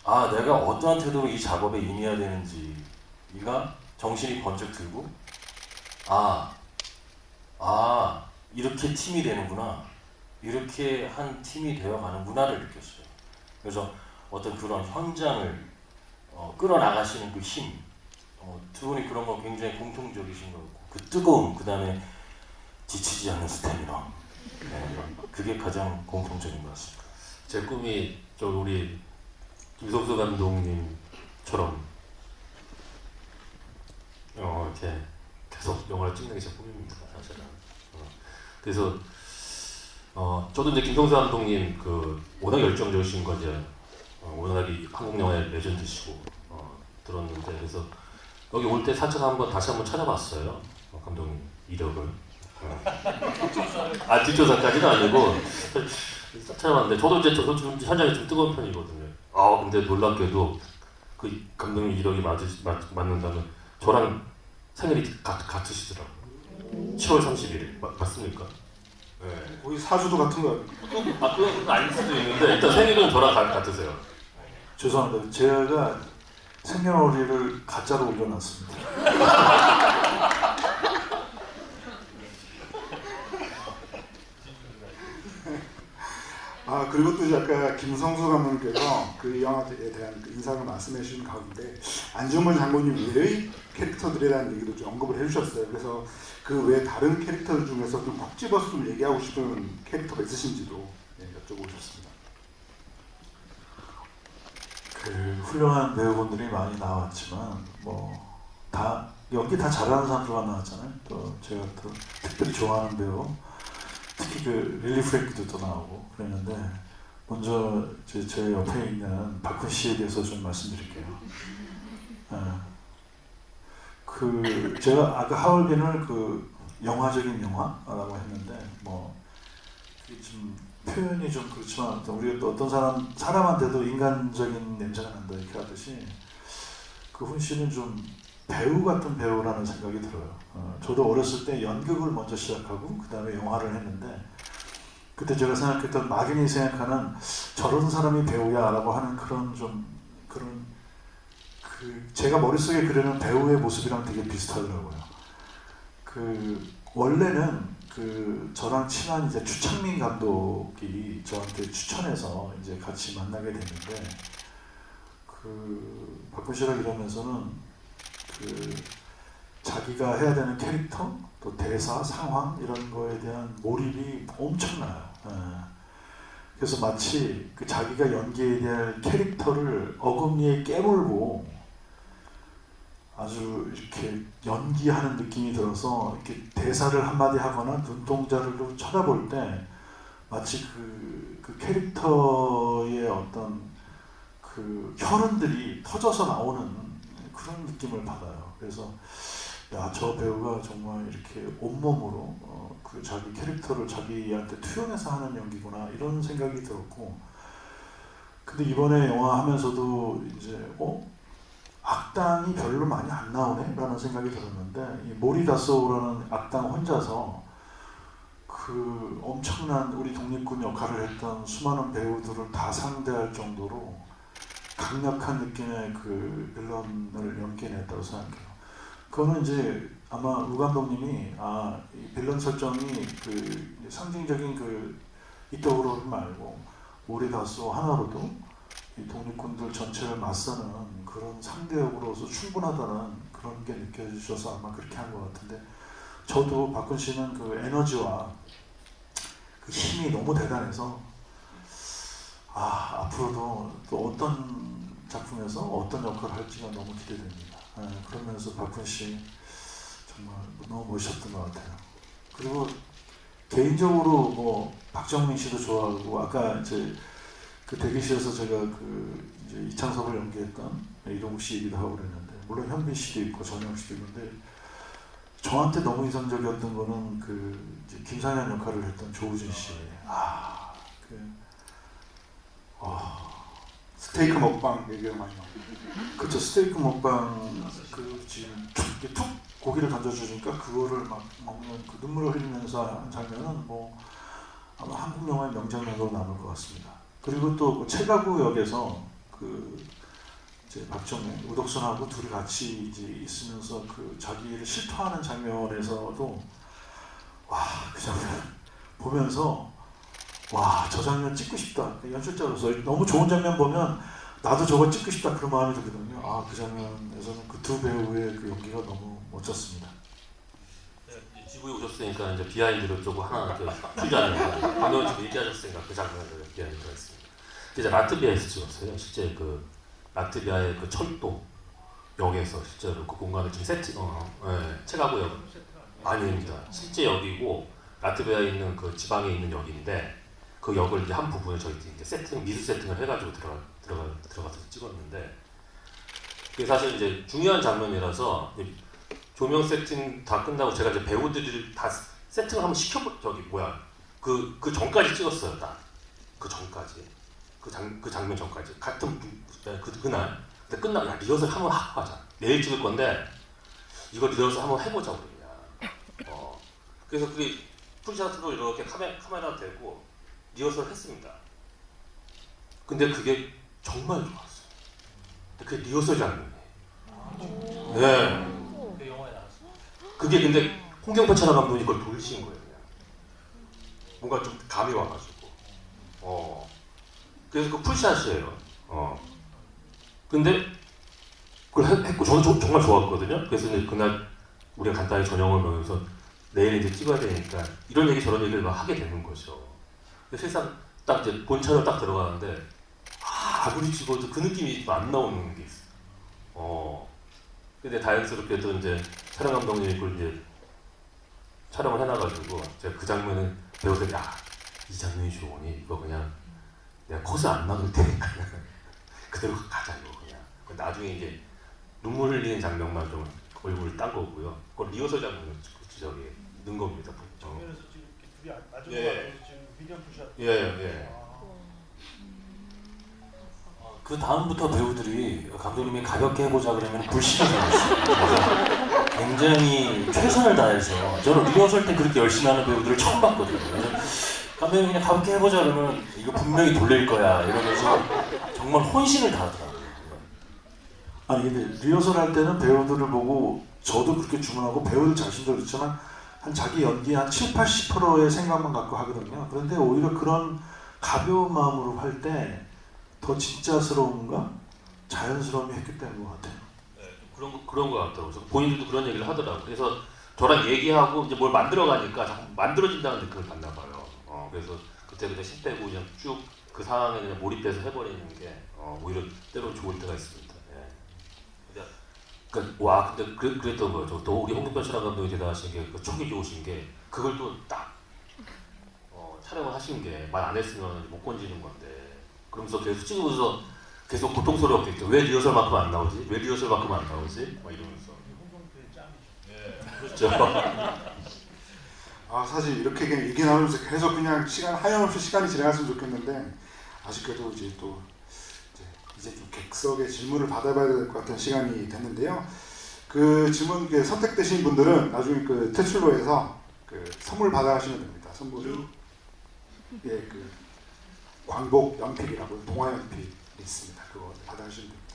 아, 내가 어떠한 태도로 이 작업에 임해야 되는지가 정신이 번쩍 들고 이렇게 팀이 되는구나, 이렇게 한 팀이 되어가는구나를 느꼈어요. 그래서 어떤 그런 현장을 끌어나가시는 그 힘, 두 분이 그런 거 굉장히 공통적이신 것 같고, 그 뜨거움, 그 다음에 지치지 않는 스태미나, 그게 가장 공통적인 것 같습니다. 제 꿈이 저 우리 김성수 감독님처럼 이렇게 계속 영화를 찍는 게 제 꿈입니다, 사실은. 그래서 저도 이제 김성수 감독님 그 워낙 열정적이신 거 이제 워낙 한국 영화의 레전드시고 들었는데, 그래서 여기 올 때 사실 다시 한번 찾아봤어요, 감독님 이력을. 뒷조사까지는 아니고 찾아봤는데, 저도 좀 현장이 좀 뜨거운 편이거든요. 근데 놀랍게도 그 감독님 이력이 맞는다면 저랑 생일이 같으시더라고요. 7월 31일 맞습니까? 네. 거의 사주도 같은 거. 그건 아닐 수도 있는데 일단 생일은 저랑 같으세요. 죄송합니다. 제가 생년월일을 가짜로 올려놨습니다. 그리고 또 아까 김성수 감독님께서 그 영화에 대한 그 인상을 말씀해 주신 가운데 안중근 장군님 외의 캐릭터들에 대한 얘기도 좀 언급을 해주셨어요. 그래서 그 외 다른 캐릭터들 중에서 좀 콕 집어서 좀 얘기하고 싶은 캐릭터가 있으신지도 여쭤보고 싶습니다. 그 훌륭한 배우분들이 많이 나왔지만 다 연기 다 잘하는 사람들만 나왔잖아요. 또 제가 또 특별히 좋아하는 배우, 특히 그 릴리 프랭크도 또 나오고 그랬는데, 먼저 제 옆에 있는 박훈 씨에 대해서 좀 말씀드릴게요. 제가 아까 하얼빈을 그 영화적인 영화라고 했는데, 그게 좀 표현이 좀 그렇지만 우리가 또 어떤 사람한테도 인간적인 냄새가 난다 이렇게 하듯이 그 훈 씨는 좀 배우 같은 배우라는 생각이 들어요. 저도 어렸을 때 연극을 먼저 시작하고 그 다음에 영화를 했는데, 그때 제가 생각했던 막연히 생각하는 저런 사람이 배우야라고 하는 제가 머릿속에 그리는 배우의 모습이랑 되게 비슷하더라고요. 원래는 저랑 친한 이제 추창민 감독이 저한테 추천해서 이제 같이 만나게 됐는데, 박훈 씨랑 이러면서는 자기가 해야 되는 캐릭터, 또 대사, 상황 이런 거에 대한 몰입이 엄청나요. 그래서 마치 자기가 연기해야 될 캐릭터를 어금니에 깨물고 아주 이렇게 연기하는 느낌이 들어서 이렇게 대사를 한마디 하거나 눈동자를 쳐다볼 때 마치 그 캐릭터의 어떤 혈흔들이 터져서 나오는 그런 느낌을 받아요. 그래서 저 배우가 정말 이렇게 온몸으로 자기 캐릭터를 자기한테 투영해서 하는 연기구나 이런 생각이 들었고, 근데 이번에 영화 하면서도 이제 악당이 별로 많이 안 나오네 라는 생각이 들었는데, 이 모리 다소라는 악당 혼자서 엄청난 우리 독립군 역할을 했던 수많은 배우들을 다 상대할 정도로 강력한 느낌의 빌런을 연기해냈다고 생각해요. 그거는 이제 아마 우 감독님이 이 빌런 설정이 상징적인 이토그로 말고 모리 다소 하나로도 이 독립군들 전체를 맞서는 그런 상대 역으로서 충분하다는 그런 게 느껴지셔서 아마 그렇게 한 것 같은데, 저도 박훈 씨는 에너지와 힘이 너무 대단해서 앞으로도 또 어떤 작품에서 어떤 역할을 할지가 너무 기대됩니다. 그러면서 박훈 씨 정말 너무 멋있었던 것 같아요. 그리고 개인적으로 뭐 박정민 씨도 좋아하고 아까 이제 그 대기실에서 제가 그 이제 이창섭을 연기했던 이동욱 씨 얘기도 하고 그랬는데 물론 현빈 씨도 있고 전영 씨도 있는데 저한테 너무 인상적이었던 거는 그 이제 김상현 역할을 했던 조우진 씨. 스테이크 먹방 얘기가 많이 나와요. 그쵸, 스테이크 먹방 그 지금 이렇게 툭 고기를 던져주니까 그거를 막 먹는 그 눈물을 흘리면서 하는 장면은 뭐 아마 한국 영화의 명장면으로 남을 것 같습니다. 그리고 또그 최가구 역에서 그 이제 박정민, 우덕순하고 둘이 같이 이제 있으면서 그 자기를 실토하는 장면에서도 와, 그 장면 보면서 와, 저 장면 찍고 싶다. 연출자로서 너무 좋은 장면 보면 나도 저거 찍고 싶다 그런 마음이 들거든요. 아, 그 장면에서는 그 두 배우의 그 연기가 너무 멋졌습니다. 네, 지구에 오셨으니까 이제 비하인드를 조금 하나 투자하는 방금 지금 얘기하셨으니까 그 장면을 비하인드가 있습니다. 이제 라트비아에서 찍었어요. 실제 그 라트비아의 그 철도 역에서 실제로 그 공간을 지금 세팅, 체가구역 아닙니다. 실제 역이고 라트비아에 있는 그 지방에 있는 역인데 그 역을 이제 한 부분에 저희 이제 세팅 미술 세팅을 해가지고 들어가서 찍었는데 그게 사실 이제 중요한 장면이라서 조명 세팅 다 끝나고 제가 이제 배우들을 다 세팅을 한번 그 전까지 찍었어요. 딱 그 전까지 그 장면 전까지 같은 그날 근데 끝나고 야 리허설 한번 하고 가자. 내일 찍을 건데 이거 리허설 한번 해보자고 그냥. 그래서 그게 풀샷으로 이렇게 카메라 대고 리허설 했습니다. 근데 그게 정말 좋았어요. 그게 리허설 장면이에요. 네. 그게 근데 홍경표 차라 감독이 그걸 돌리신 거예요. 그냥. 뭔가 좀 감이 와가지고. 그래서 그 풀샷이에요. 근데 그걸 했고 저는 정말 좋았거든요. 그래서 이제 그날 우리가 간단히 저녁을 먹으면서 내일 이제 찍어야 되니까 이런 얘기 저런 얘기를 막 하게 되는 거죠. 실상 딱 이제 본차로 딱 들어가는데 아무리 찍어도 그 느낌이 안 나오는 게 있어요. 근데 다행스럽게도 이제 촬영 감독님이 그걸 이제 촬영을 해놔가지고 제가 그 장면은 배우들이 이 장면이 좋으니 이거 그냥 내가 컷을 안 나눌 테니까 그대로 가자 이거 그냥. 나중에 이제 눈물 흘리는 장면만 좀 얼굴을 딴 거고요. 그걸 리허설 장면을 저기 넣은 겁니다. 정면에서 지금 이렇게 둘이 마주보고 예. 지금 비디오 풀샷. 예. 그 다음부터 배우들이 감독님이 가볍게 해보자 그러면 불씨가 되었어요. 굉장히 최선을 다해서 저는 리허설 때 그렇게 열심히 하는 배우들을 처음 봤거든요. 그래서 감독님이 그냥 가볍게 해보자 그러면 이거 분명히 돌릴 거야 이러면서 정말 혼신을 다하더라고요. 아니 근데 리허설 할 때는 배우들을 보고 저도 그렇게 주문하고 배우들 자신도 그렇지만 한 자기 연기 한 70-80%의 생각만 갖고 하거든요. 그런데 오히려 그런 가벼운 마음으로 할 때 더 진짜스러움과 자연스러움이 했기 때문인 것 같아요. 네, 좀 그런 거 같더라고요. 본인들도 그런 얘기를 하더라고요. 그래서 저랑 얘기하고 이제 뭘 만들어가니까 자꾸 만들어진다는 느낌을 받나 봐요. 그래서 그때 힘 빼고 그냥 쭉 그 상황에 그냥 몰입돼서 해버리는 게 오히려 때로 좋을 때가 있습니다. 예. 근데 그랬던 거죠. 또 우리 홍경표 감독이 대단하신 게 그 촉이 좋으신 게 그걸 또 딱 촬영을 하신 게 말 안 했으면 못 건지는 건데. 그러면서 계속 찍으면서 계속 고통스럽겠죠. 왜 리허설만큼 안 나오지? 왜 리허설만큼 안 나오지? 막 이러면서. 그렇죠. 사실 이렇게 그냥 얘기 나누면서 계속 그냥 하염없이 시간이 지나갔으면 좋겠는데 아쉽게도 이제 또 이제 좀 객석의 질문을 받아봐야 될 것 같은 시간이 됐는데요. 그 질문 선택되신 분들은 나중에 그 테출로에서 그 선물 받아가시면 됩니다. 선물이 그 광복 연필이라고 동화 연필이 있습니다. 그거 받아가시면 됩니다.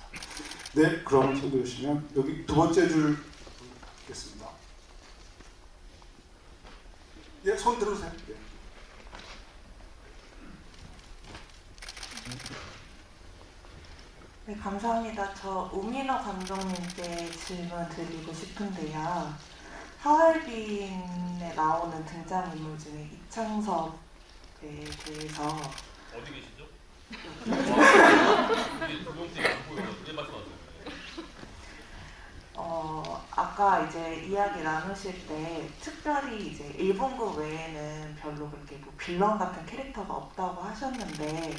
네, 그럼 손 들으시면 여기 두 번째 줄 있겠습니다. 예, 손 들으세요. 예. 네, 감사합니다. 저 우민호 감독님께 질문 드리고 싶은데요. 하얼빈에 나오는 등장인물 중에 이창섭에 대해서 어디 계시죠? 두 번째 안 보여요. 왜 말씀하세요? 아까 이제 이야기 나누실 때 특별히 이제 일본군 외에는 별로 그렇게 뭐 빌런 같은 캐릭터가 없다고 하셨는데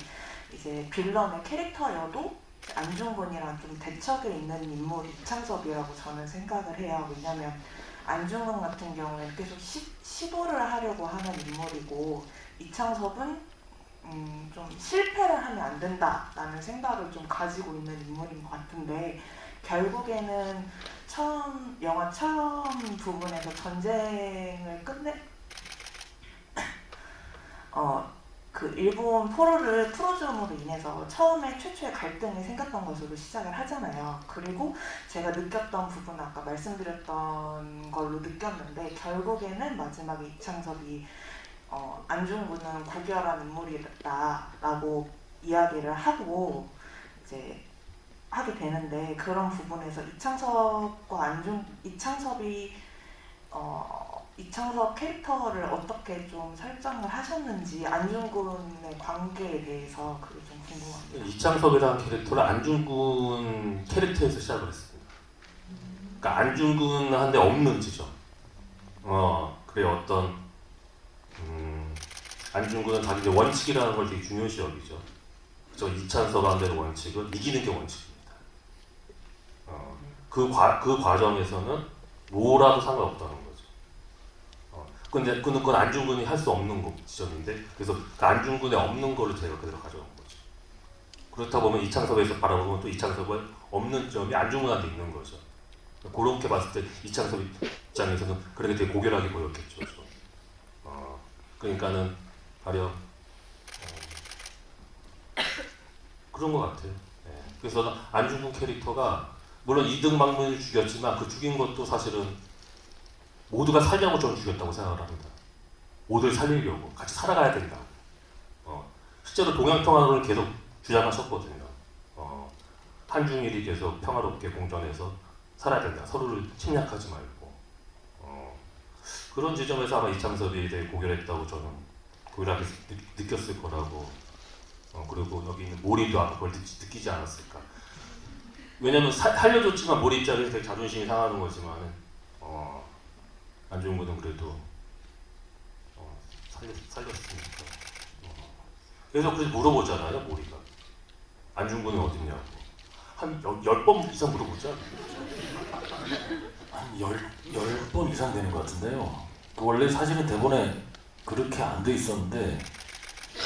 이제 빌런의 캐릭터여도 안중근이랑 좀 대척에 있는 인물이 이창섭이라고 저는 생각을 해요. 왜냐면 안중근 같은 경우에는 계속 시도를 하려고 하는 인물이고 이창섭은 좀 실패를 하면 안 된다라는 생각을 좀 가지고 있는 인물인 것 같은데 결국에는 영화 처음 부분에서 전쟁을 그 일본 포로를 풀어줌으로 인해서 처음에 최초의 갈등이 생겼던 것으로 시작을 하잖아요. 그리고 제가 느꼈던 부분은 아까 말씀드렸던 걸로 느꼈는데 결국에는 마지막에 이창섭이 안중근은 고결한 인물이다라고 이야기를 하고 이제 하게 되는데 그런 부분에서 이창섭 캐릭터를 어떻게 좀 설정을 하셨는지 안중근의 관계에 대해서 그게 좀 궁금합니다. 이창섭이라는 캐릭터를 안중근 캐릭터에서 시작을 했습니다. 그러니까 안중근한테 없는 지점. 그래 어떤 안중근은 자기 원칙이라는 걸 되게 중요시 여기죠. 저 이창섭한테의 원칙은 이기는 게 원칙입니다. 그 과정에서는 뭐라도 상관없다는 거죠. 근데 그건 안중근이 할 수 없는 지점인데 그래서 그 안중근에 없는 거를 제가 그대로 가져온 거죠. 그렇다 보면 이창섭에서 바라보면 또 이창섭의 없는 점이 안중근한테 있는 거죠. 그렇게 봤을 때 이창섭 입장에서는 그렇게 되게 고결하게 보였겠죠. 그러니까는 가령 그런 것 같아요. 네. 그래서 안중근 캐릭터가 물론 이등박문을 죽였지만 그 죽인 것도 사실은 모두가 살려고 저는 죽였다고 생각을 합니다. 모두를 살리려고 같이 살아가야 된다고. 실제로 동양평화론을 계속 주장하셨거든요. 한중일이 계속 평화롭게 공존해서 살아야 된다. 서로를 침략하지 말고. 그런 지점에서 아마 이창섭에 대해 고결했다고 저는 고결하게 느꼈을 거라고. 그리고 여기 있는 모리도 아마 그걸 느끼지 않았을까. 왜냐면 살려줬지만 모리 입장에서 되게 자존심이 상하는 거지만 안중근은 그래도 살렸으니까. 그래서 물어보잖아요, 모리가. 안중근은 어딨냐고. 한 10번 이상 물어보죠. 한 10번 이상 되는 것 같은데요. 원래 사실은 대본에 그렇게 안 돼 있었는데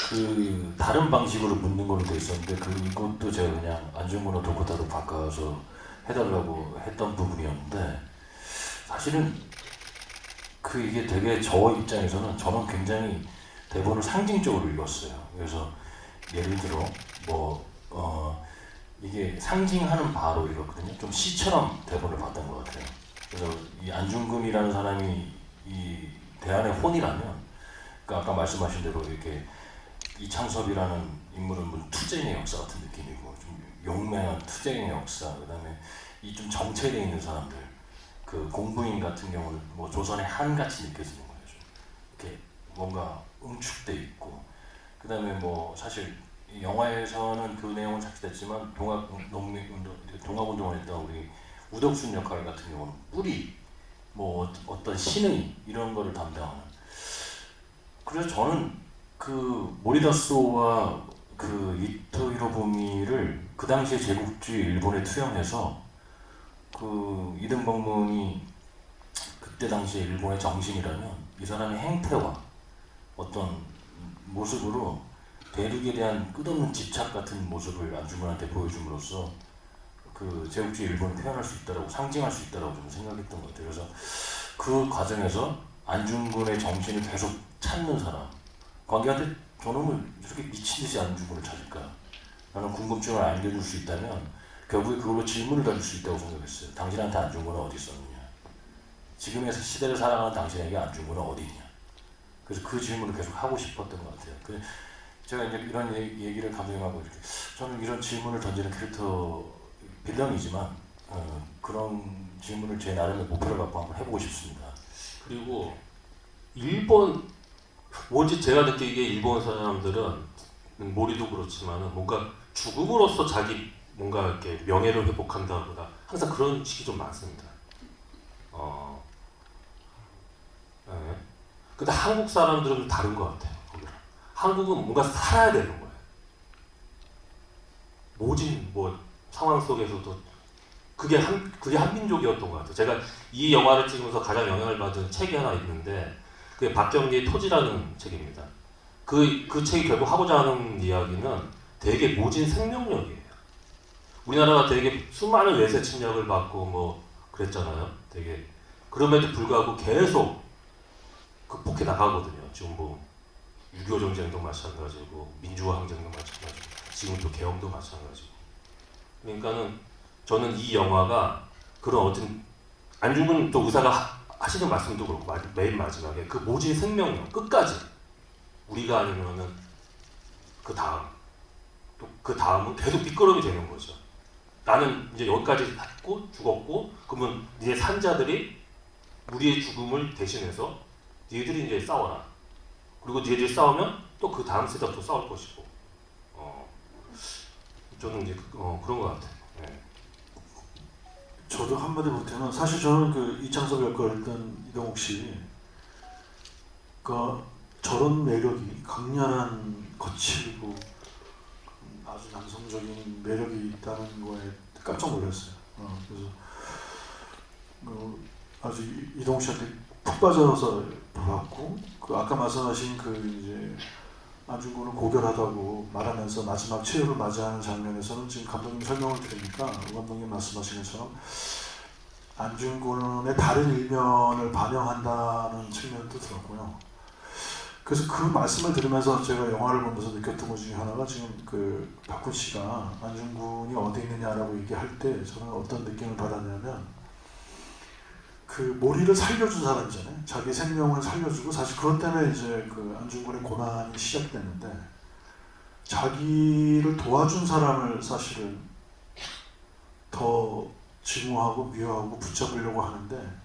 그 다른 방식으로 묻는 걸로 돼 있었는데 그것도 제가 그냥 안중근어 도코타로 바꿔서 해달라고 했던 부분이었는데 사실은 이게 되게 저 입장에서는 저는 굉장히 대본을 상징적으로 읽었어요. 그래서 예를 들어 이게 상징하는 바로 읽었거든요. 좀 시처럼 대본을 봤던 것 같아요. 그래서 이 안중근이라는 사람이 이 대안의 혼이라면, 그러니까 아까 말씀하신 대로 이렇게 이창섭이라는 인물은 뭐 투쟁의 역사 같은 느낌이고 좀 용맹한 투쟁의 역사, 그다음에 이 좀 정체되어 있는 사람들, 그 공부인 같은 경우는 뭐 조선의 한같이 느껴지는 거예요. 좀 이렇게 뭔가 응축돼 있고, 그다음에 뭐 사실 이 영화에서는 그 내용은 작시됐지만 동학운동을 했던 우리 우덕순 역할 같은 경우는 뿌리, 뭐 어떤 신의 이런 거를 담당하는. 그래서 저는 그 모리다소와 그 이토 히로부미를 그 당시에 제국주의 일본에 투영해서 그 이등병문이 그때 당시에 일본의 정신이라면 이 사람의 행태와 어떤 모습으로 대륙에 대한 끝없는 집착 같은 모습을 안중근한테 보여줌으로써 그 제국주의 일본을 표현할 수 있다라고, 상징할 수 있다라고 좀 생각했던 것 같아요. 그래서 그 과정에서 안중근의 정신을 계속 찾는 사람, 관계한테 저놈을 저렇게 미친 듯이 안중근을 찾을까? 라는 궁금증을 안겨줄 수 있다면 결국에 그걸로 질문을 던질 수 있다고 생각했어요. 당신한테 안중근은 어디 있었느냐? 지금의 시대를 살아가는 당신에게 안중근은 어디 있냐? 그래서 그 질문을 계속 하고 싶었던 것 같아요. 제가 이제 이런 얘기를 감정하고 이렇게 저는 이런 질문을 던지는 캐릭터 빌런이지만 그런 질문을 제 나름의 목표를 갖고 한번 해보고 싶습니다. 그리고 일본 뭔지 제가 느끼기에 일본 사람들은 모리도 그렇지만은 뭔가 죽음으로써 자기 뭔가 이렇게 명예를 회복한다거나 항상 그런 식이 좀 많습니다. 네. 근데 한국 사람들은 좀 다른 것 같아요. 거기랑. 한국은 뭔가 살아야 되는 거예요. 모진 뭐 상황 속에서도 그게 한민족이었던 것 같아요. 제가 이 영화를 찍으면서 가장 영향을 받은 책이 하나 있는데 그게 박경리의 토지라는 책입니다. 그 책이 결국 하고자 하는 이야기는 되게 모진 생명력이에요. 우리나라가 되게 수많은 외세 침략을 받고 뭐 그랬잖아요. 되게 그럼에도 불구하고 계속 극복해 나가거든요. 지금 뭐 6.25 전쟁도 마찬가지고 민주화 항쟁도 마찬가지고 지금 또 계엄도 마찬가지고. 그러니까는 저는 이 영화가 그런 어떤 안중근 또 의사가 하시는 말씀도 그렇고 맨 마지막에 그 모진 생명력 끝까지 우리가 아니면은 그 다음 또 그 다음은 계속 뒷걸음이 되는 거죠. 나는 이제 여기까지 갔고 죽었고 그러면 니네 산자들이 우리의 죽음을 대신해서 니들이 이제 싸워라. 그리고 니들이 싸우면 또 그 다음 세대가 또 싸울 것이고. 저는 이제 그런 것 같아요. 네. 저도 한마디 못하면 사실 저는 그 이창섭 역할을 했던 이동욱 씨, 그 저런 매력이 강렬한 거칠고 아주 남성적인 매력이 있다는 거에 깜짝 놀랐어요. 그래서 아주 이동욱 씨한테 푹 빠져서 보았고, 그 아까 말씀하신 그 이제 안중근을 고결하다고 말하면서 마지막 최후를 맞이하는 장면에서는 지금 감독님 설명을 들으니까 우 감독님 말씀하신 것처럼 안중근의 다른 일면을 반영한다는 측면도 들었고요. 그래서 그 말씀을 들으면서 제가 영화를 보면서 느꼈던 것 중에 하나가 지금 그 박훈 씨가 안중근이 어디 있느냐라고 얘기할 때 저는 어떤 느낌을 받았냐면 그 모리를 살려준 사람이잖아요. 자기 생명을 살려주고 사실 그것 때문에 이제 그 안중근의 고난이 시작됐는데 자기를 도와준 사람을 사실은 더 증오하고 미워하고 붙잡으려고 하는데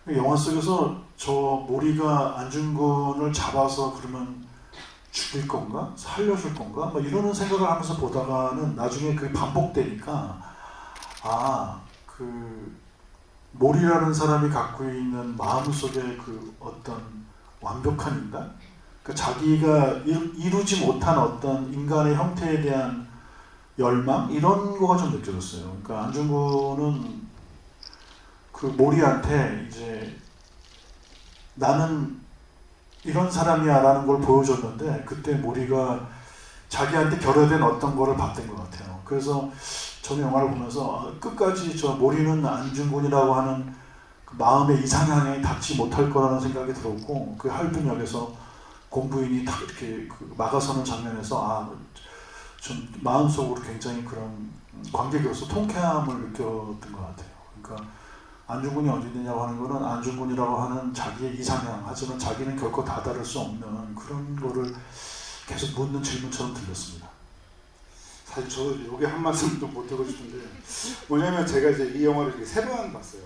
영화 속에서 저 모리가 안중근을 잡아서 그러면 죽일 건가? 살려줄 건가? 뭐 이러는 생각을 하면서 보다가는 나중에 그게 반복되니까 그 모리라는 사람이 갖고 있는 마음속에 그 어떤 완벽한 인간? 그 자기가 이루지 못한 어떤 인간의 형태에 대한 열망? 이런 거가 좀 느껴졌어요. 그러니까 안중근은 그 모리한테 이제 나는 이런 사람이야 라는 걸 보여줬는데 그때 모리가 자기한테 결여된 어떤 거를 봤던 것 같아요. 그래서 저는 영화를 보면서 끝까지 저 모리는 안중근이라고 하는 그 마음의 이상향에 닿지 못할 거라는 생각이 들었고 그 할빈역에서 공부인이 딱 이렇게 그 막아서는 장면에서 좀 마음속으로 굉장히 그런 관객으로서 통쾌함을 느꼈던 것 같아요. 그러니까 안중근이 어디 있느냐고 하는 거는 안중근이라고 하는 자기의 이상향 하지만 자기는 결코 다다를 수 없는 그런 거를 계속 묻는 질문처럼 들렸습니다. 사실 저도 여기 한 말씀 좀 보태고 싶은데 뭐냐면 제가 이제 이 영화를 3번 봤어요.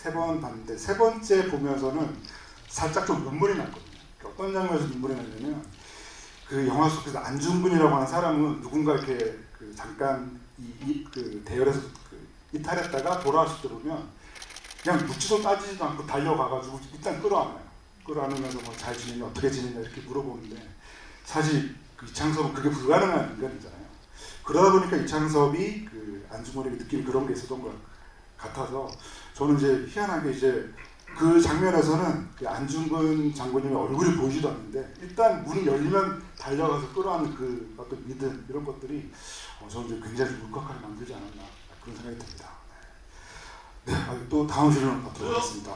3번 봤는데 3번째 보면서는 살짝 좀 눈물이 났거든요. 어떤 장면에서 눈물이 나냐면 그 영화 속에서 안중근이라고 하는 사람은 누군가 이렇게 그 잠깐 그 대열에서 이탈했다가 돌아왔을 때 보면 그냥 묻지도 따지지도 않고 달려가가지고 일단 끌어안아요. 끌어안으면서 뭐 잘 지내냐 어떻게 지내냐 이렇게 물어보는데 사실 그 이창섭은 그게 불가능한 인간이잖아요. 그러다 보니까 이창섭이 그 안중근에게 느낀 그런 게 있었던 것 같아서 저는 이제 희한하게 이제 그 장면에서는 그 안중근 장군님의 얼굴이 보이지도 않는데 일단 문이 열리면 달려가서 끌어안는 그 어떤 믿음 이런 것들이 저는 이제 굉장히 울컥하게 만들지 않았나 그런 생각이 듭니다. 네, 또 다음 질문 받도록 하겠습니다.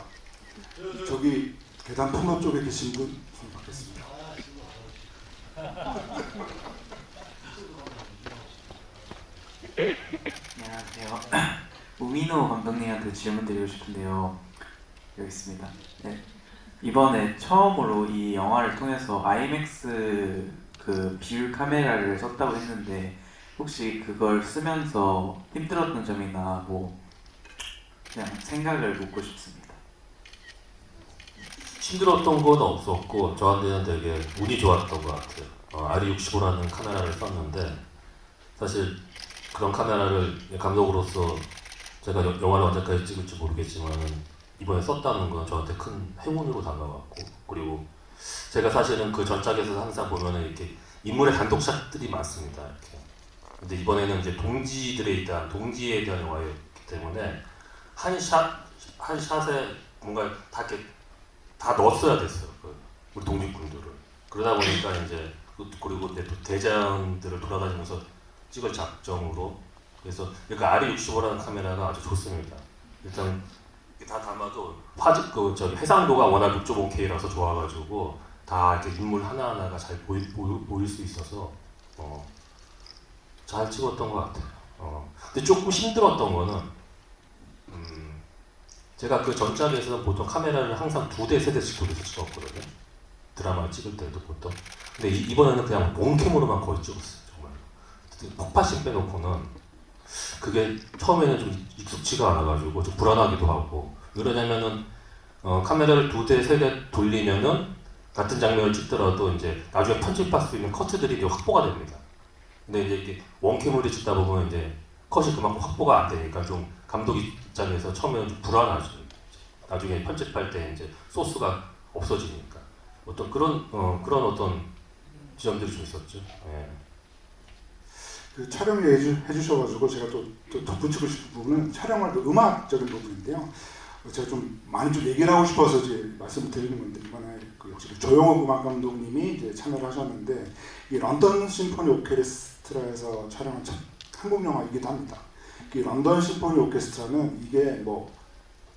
저기 계단 통로 쪽에 계신 분 받겠습니다. 안녕하세요. 우민호 감독님한테 질문 드리고 싶은데요. 여기 있습니다. 네. 이번에 처음으로 이 영화를 통해서 IMAX 그 비율 카메라를 썼다고 했는데 혹시 그걸 쓰면서 힘들었던 점이나 뭐 그냥 생각을 묻고 싶습니다. 힘들었던 건 없었고 저한테는 되게 운이 좋았던 것 같아요. RE65라는 카메라를 썼는데 사실 그런 카메라를 감독으로서 제가 영화를 언제까지 찍을지 모르겠지만 이번에 썼다는 건 저한테 큰 행운으로 다가왔고, 그리고 제가 사실은 그 전작에서 항상 보면은 이렇게 인물의 단독샷들이 많습니다. 이렇게. 근데 이번에는 이제 동지에 대한 영화였기 때문에 한 샷에 뭔가 다 이렇게 다 넣었어야 됐어요. 우리 독립군들을. 그러다 보니까 이제 그리고 또 대장들을 돌아다니면서 찍을 작정으로, 그래서 그러니까 RE65라는 카메라가 아주 좋습니다. 일단 다 담아도 해상도가 워낙 6.5K라서 좋아가지고 다 이렇게 인물 하나하나가 잘 보일 수 있어서 잘 찍었던 것 같아요. 근데 조금 힘들었던 거는 제가 그 전작에서는 보통 카메라를 항상 2대, 3대씩 돌려서 찍었거든요. 드라마를 찍을 때도 보통. 근데 이번에는 그냥 롱캠으로만 거의 찍었어요. 정말. 폭파심 빼놓고는 그게 처음에는 좀 익숙치가 않아가지고 좀 불안하기도 하고. 왜냐면은 카메라를 2대, 3대 돌리면은 같은 장면을 찍더라도 이제 나중에 편집할 수 있는 커트들이 이제 확보가 됩니다. 근데 이제 이렇게 원캠으로 찍다 보면 이제 컷이 그만큼 확보가 안 되니까 좀 감독 입장에서 처음에는 좀 불안하죠. 나중에 편집할 때 이제 소스가 없어지니까 그런 어떤 지점들이 좀 있었죠. 예. 그 촬영 해주셔가지고 제가 또 덧붙이고 싶은 부분은 촬영할 때 음악적인 부분인데요. 제가 좀 많이 좀 얘기를 하고 싶어서 이제 말씀을 드리는 건데, 이번에 역시 조영욱 음악 감독님이 이제 참여를 하셨는데, 이 런던 심포니 오케스트라에서 촬영한 첫 한국 영화이기도 합니다. 이 런던 심포니 오케스트라는 이게 뭐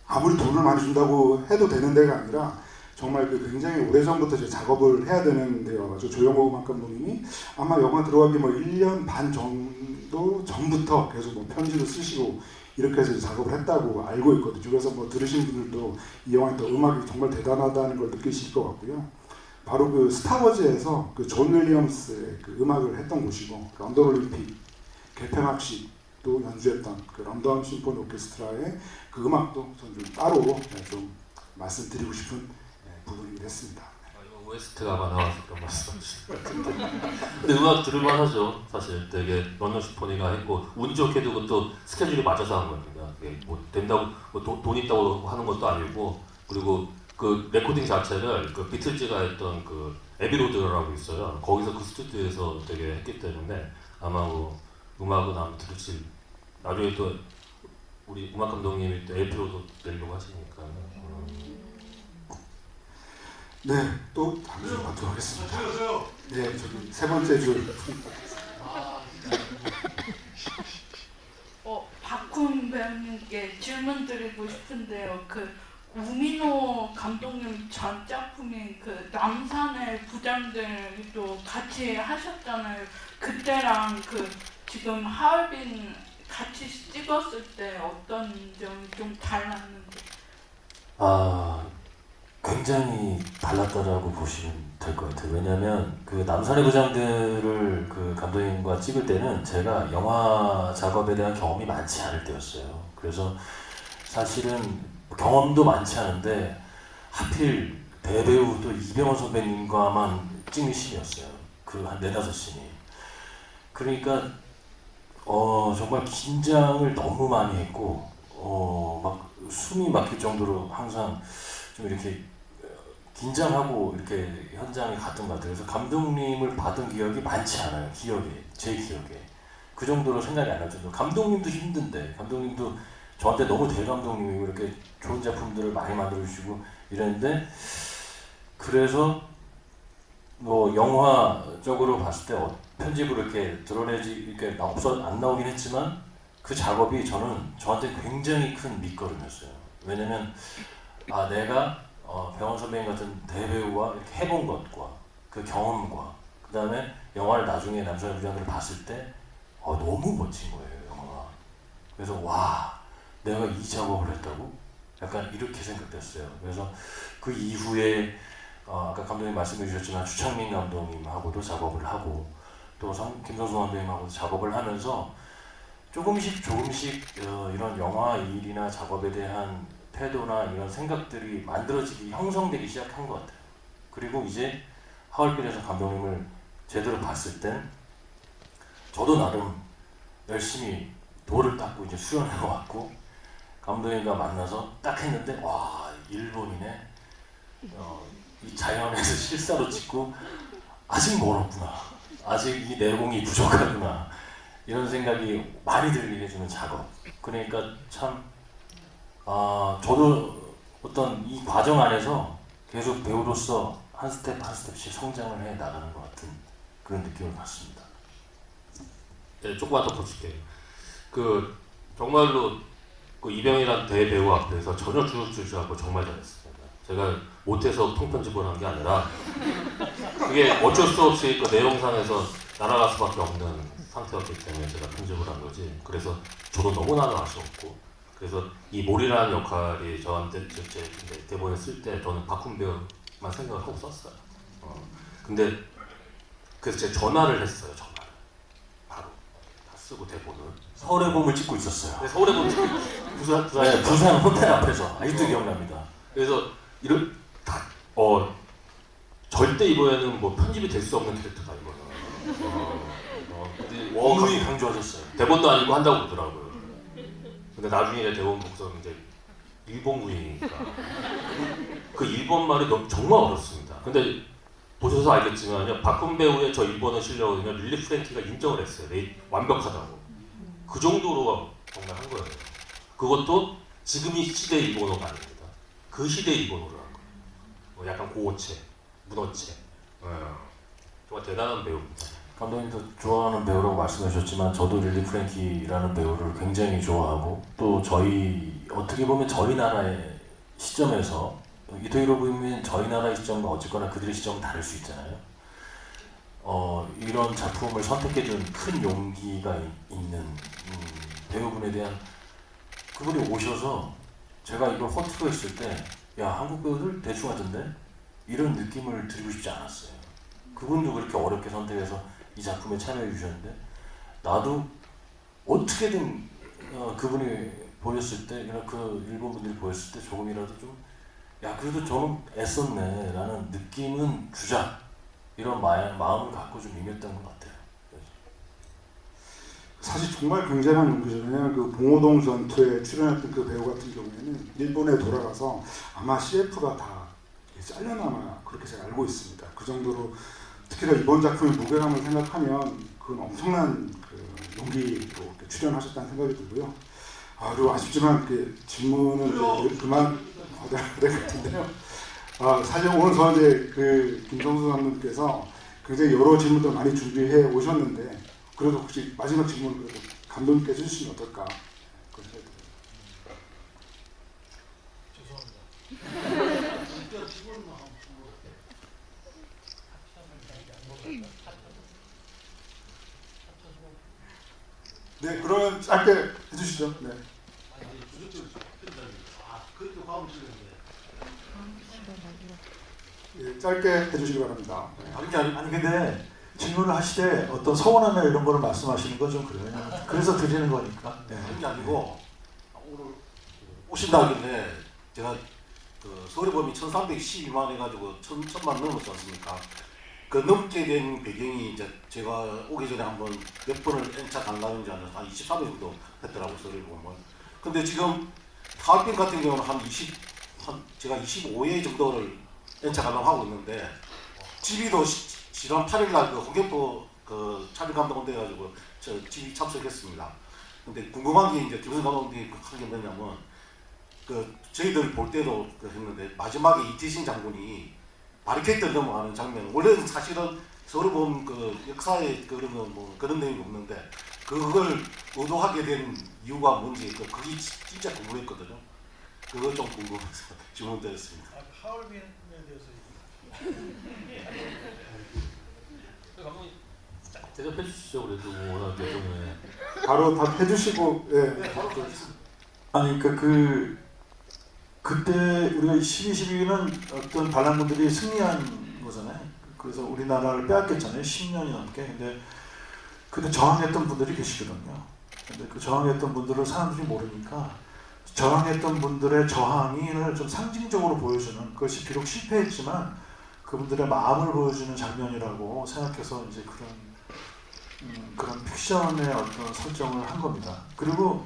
아무리 돈을 많이 준다고 해도 되는 데가 아니라 정말 굉장히 오래전부터 이제 작업을 해야 되는 데여가지고, 조영호 음악 감독님이 아마 영화 들어가기 뭐 1년 반 정도 전부터 계속 뭐 편지도 쓰시고 이렇게 해서 작업을 했다고 알고 있거든요. 그래서 뭐 들으신 분들도 이 영화의 또 음악이 정말 대단하다는 걸 느끼실 것 같고요. 바로 그 스타워즈에서 그 존 윌리엄스의 그 음악을 했던 곳이고, 런던 올림픽 개폐막식도 연주했던 그 런던 심포니 오케스트라의 그 음악도 저는 좀 따로 좀 말씀드리고 싶은 부분이 됐습니다. 이거 OST가 아마 나와서 그런 말씀하신 것 같은데. 근데 음악 들을만 하죠. 사실 되게 런던 심포니가 했고, 운 좋게도 그것도 스케줄이 맞아서 한 겁니다. 뭐 된다고 돈 있다고 하는 것도 아니고, 그리고 그 레코딩 자체를 그 비틀즈가 했던 그 에비로드라고 있어요. 거기서 그 스튜디오에서 되게 했기 때문에 아마 뭐 음악은 아마 들으실, 나중에 또 우리 음악 감독님이 또 LP로도 내려고 하시니까. 네, 또 다음 주 받도록 하겠습니다. 네, 저기 세 번째 줄. 박훈 배우님께 질문 드리고 싶은데요. 그 우민호 감독님 전 작품인 그 남산의 부장들도 같이 하셨잖아요. 그때랑 그 지금 하얼빈 같이 찍었을 때 어떤 점이 좀 달랐는지. 굉장히 달랐다라고 보시면 될 것 같아요. 왜냐면 그 남산의 부장들을 그 감독님과 찍을 때는 제가 영화 작업에 대한 경험이 많지 않을 때였어요. 그래서 사실은 경험도 많지 않은데 하필 대배우 또 이병헌 선배님과만 찍는 씬이었어요. 그 한 4-5씬이. 그러니까 정말 긴장을 너무 많이 했고 막 숨이 막힐 정도로 항상 좀 이렇게 긴장하고 이렇게 현장에 갔던 것 같아요. 그래서 감독님을 받은 기억이 많지 않아요. 제 기억에. 그 정도로 생각이 안 날 정도. 감독님도 힘든데, 감독님도 저한테 너무 대감독님이고 이렇게 좋은 작품들을 많이 만들어주시고 이랬는데, 그래서 뭐 영화적으로 봤을 때 편집으로 이렇게 이렇게 안 나오긴 했지만 그 작업이 저한테 굉장히 큰 밑거름이었어요. 왜냐면 내가 병원 선배님 같은 대배우와 이렇게 해본 것과 그 경험과 그 다음에 영화를 나중에 남산의 부장들을 봤을 때 너무 멋진 거예요, 영화가. 그래서 와, 내가 이 작업을 했다고? 약간 이렇게 생각됐어요. 그래서 그 이후에 아까 감독님 말씀해 주셨지만 주창민 감독님하고도 작업을 하고 또 김성수 감독님하고도 작업을 하면서 조금씩 이런 영화 일이나 작업에 대한 태도나 이런 생각들이 형성되기 시작한 것 같아요. 그리고 이제 하얼빈에서 감독님을 제대로 봤을 땐 저도 나름 열심히 돌을 닦고 이제 수련해 왔고 감독님과 만나서 딱 했는데 와 일본이네. 이 자연에서 실사로 찍고 아직 멀었구나. 아직 이 내공이 부족하구나. 이런 생각이 많이 들게 해주는 작업. 그러니까 참 저도 어떤 이 과정 안에서 계속 배우로서 한 스텝 한 스텝씩 성장을 해 나가는 것 같은 그런 느낌을 받습니다. 네, 조금만 더 보실게요. 그 정말로 그 이병이란 대배우 앞에서 전혀 주저주저하고 정말 잘했습니다. 제가 못해서 통편집을 한 게 아니라 그게 어쩔 수 없이 그 내용상에서 날아갈 수밖에 없는 상태였기 때문에 제가 편집을 한 거지. 그래서 저도 너무나도 아쉬웠고, 그래서 이 몰이라는 역할이 저한테 제 대본을 쓸 때 저는 박훈 배우만 생각을 하고 썼어요. 근데 그래서 제가 전화를 했어요. 전화를 바로 다 쓰고 대본을. 서울의 봄을 찍고 있었어요. 네, 서울에 보면 부산 네, 부산 호텔 앞에서 아직도 기억납니다. 그래서 이런 절대 이번에는 뭐 편집이 될 수 없는 캐릭터다 이거는. 근데 원문이 강조하셨어요. 대본도 아니고 한다고 그러더라고요. 근데 나중에 대본 보고서 이제 일본군이니까 그 일본 말이 정말 어렵습니다. 근데 보셔서 알겠지만요, 박훈 배우의 저 일본어 실력은요 릴리 프랭키가 인정을 했어요. 완벽하다고. 그 정도로 정말 한 거예요. 그것도 지금 이 시대의 일본어가 아닙니다. 그 시대의 일본어를 한 거예요. 약간 고어체, 문어체. 정말 대단한 배우입니다. 감독님도 좋아하는 배우라고 말씀하셨지만 저도 릴리 프랭키라는 배우를 굉장히 좋아하고 또 저희 어떻게 보면 저희 나라의 시점에서 이토 히로부미는 저희 나라의 시점과 어쨌거나 그들의 시점은 다를 수 있잖아요. 이런 작품을 선택해준 큰 용기가 있는 배우분에 대한 그분이 오셔서 제가 이걸 허투루 했을 때 야 한국 배우들 대충 하던데 이런 느낌을 드리고 싶지 않았어요. 그분도 그렇게 어렵게 선택해서 이 작품에 참여해 주셨는데 나도 어떻게든 그분이 보였을 때 그 일본 분들이 보였을 때 조금이라도 좀 야 그래도 저는 애썼네 라는 느낌은 주자 이런 마음을 갖고 좀 임했던 것 같아요. 사실 정말 굉장한 용기죠. 왜냐하면 그 봉오동 전투에 출연했던 그 배우 같은 경우에는 일본에 돌아가서 아마 CF가 다 잘려나마 그렇게 제가 알고 있습니다. 그 정도로 특히나 이번 작품의 무게감을 생각하면 그건 엄청난 그 용기로 출연하셨다는 생각이 들고요. 그리고 아쉽지만 그 질문은 이제 그만 받아야 될 것 같은데요. 사실 오늘 저 이제 그 김성수 감독님께서 굉장히 여러 질문들 많이 준비해 오셨는데 그래도 혹시 마지막 질문을 그래도 감독님께서 해주시면 어떨까? 그런 생각이 듭니다. 네, 그러면 짧게 해주시죠. 네. 네, 짧게 해주시기 바랍니다. 네. 아니 근데 질문을 하시되 어떤 서운함이나 이런 거를 말씀하시는 건 좀 그래요. 왜냐면 그래서 드리는 거니까. 네. 그런 게 아니고 오늘 오신다 하길래 제가 그 서울의 봄이 1312만 해가지고 1000만 넘었지 않습니까? 그 넘게 된 배경이 이제 제가 오기 전에 한번 몇 번을 N차 관람인지 한 23회 정도 했더라고요. 서울의 봄은. 근데 지금 하얼빈 같은 경우는 제가 25회 정도를 N차 관람하고 있는데 집이도 지난 8일날 그 홍경포 그 차비 감독 온대가지고 저 집이 참석했습니다. 근데 궁금한 게 이제 김성 감독님이 한 게 뭐냐면 그 저희들 볼 때도 했는데 마지막에 이태신 장군이 바리케이트를 넘어가는 장면 원래는 사실은 서울 보면 그 역사에 그런 뭐 그런 내용이 없는데 그걸 의도하게 된 이유가 뭔지 그게 진짜 궁금했거든요. 그거 좀 궁금해서 질문 드렸습니다. 하얼빈에 대해서 대답해 주시죠. 그래도 워낙 때문에 바로 답해주시고 예. 아니 그러니까 그때 우리가 12.12는 어떤 반란군들이 승리한 거잖아요. 그래서 우리나라를 빼앗겼잖아요. 10년이 넘게. 근데 저항했던 분들이 계시거든요. 근데 그 저항했던 분들을 사람들이 모르니까 저항했던 분들의 저항을 좀 상징적으로 보여주는 그것이 비록 실패했지만 그분들의 마음을 보여주는 장면이라고 생각해서 이제 그런 그런 픽션의 어떤 설정을 한 겁니다. 그리고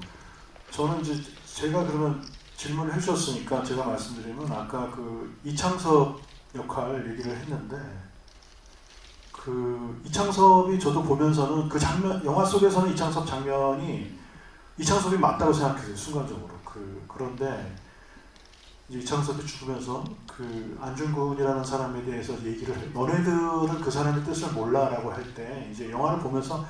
저는 이제 제가 그러면 질문을 해주셨으니까 제가 말씀드리면 아까 그 이창섭 역할 얘기를 했는데 그 이창섭이 저도 보면서는 그 장면 영화 속에서는 이창섭 장면이 이창섭이 맞다고 생각했어요 순간적으로. 그런데 이제 이창섭이 죽으면서 그 안중근이라는 사람에 대해서 얘기를 해. 너네들은 그 사람의 뜻을 몰라라고 할 때 이제 영화를 보면서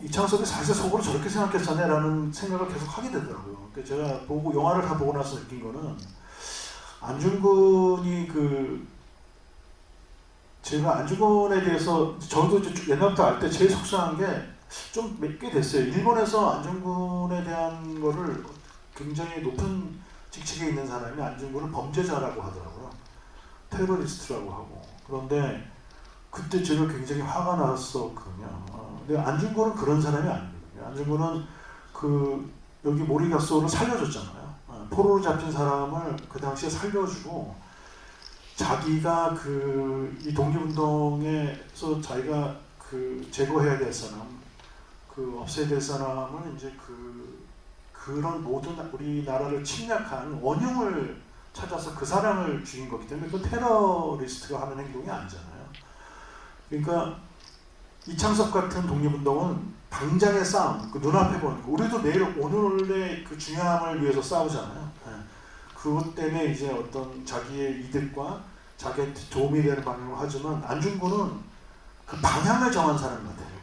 이창섭이 사실 속으로 저렇게 생각했었네라는 생각을 계속 하게 되더라고요. 그러니까 제가 보고 영화를 다 보고 나서 느낀 거는 안중근이 제가 안중근에 대해서 저도 이제 옛날부터 알 때 제일 속상한 게 좀 꽤 됐어요. 일본에서 안중근에 대한 거를 굉장히 높은 직책에 있는 사람이 안중근을 범죄자라고 하더라고요. 테러리스트라고 하고. 그런데 그때 제가 굉장히 화가 났었거든요. 근데 안중근은 그런 사람이 아니거든요. 안중근은 여기 모리가소를 살려줬잖아요. 포로로 잡힌 사람을 그 당시에 살려주고 자기가 이 독립운동에서 자기가 제거해야 될 사람, 없애야 될 사람을 이제 그런 모든 우리나라를 침략한 원흉을 찾아서 그 사람을 죽인 거기 때문에 그 테러리스트가 하는 행동이 아니잖아요. 그러니까 이창섭 같은 독립운동은 당장의 싸움, 눈앞에 보는 거. 우리도 내일 오늘의 그 중요함을 위해서 싸우잖아요. 그것 때문에 이제 어떤 자기의 이득과 자기한테 도움이 되는 방향으로 하지만 안중근은 그 방향을 정한 사람 같아요.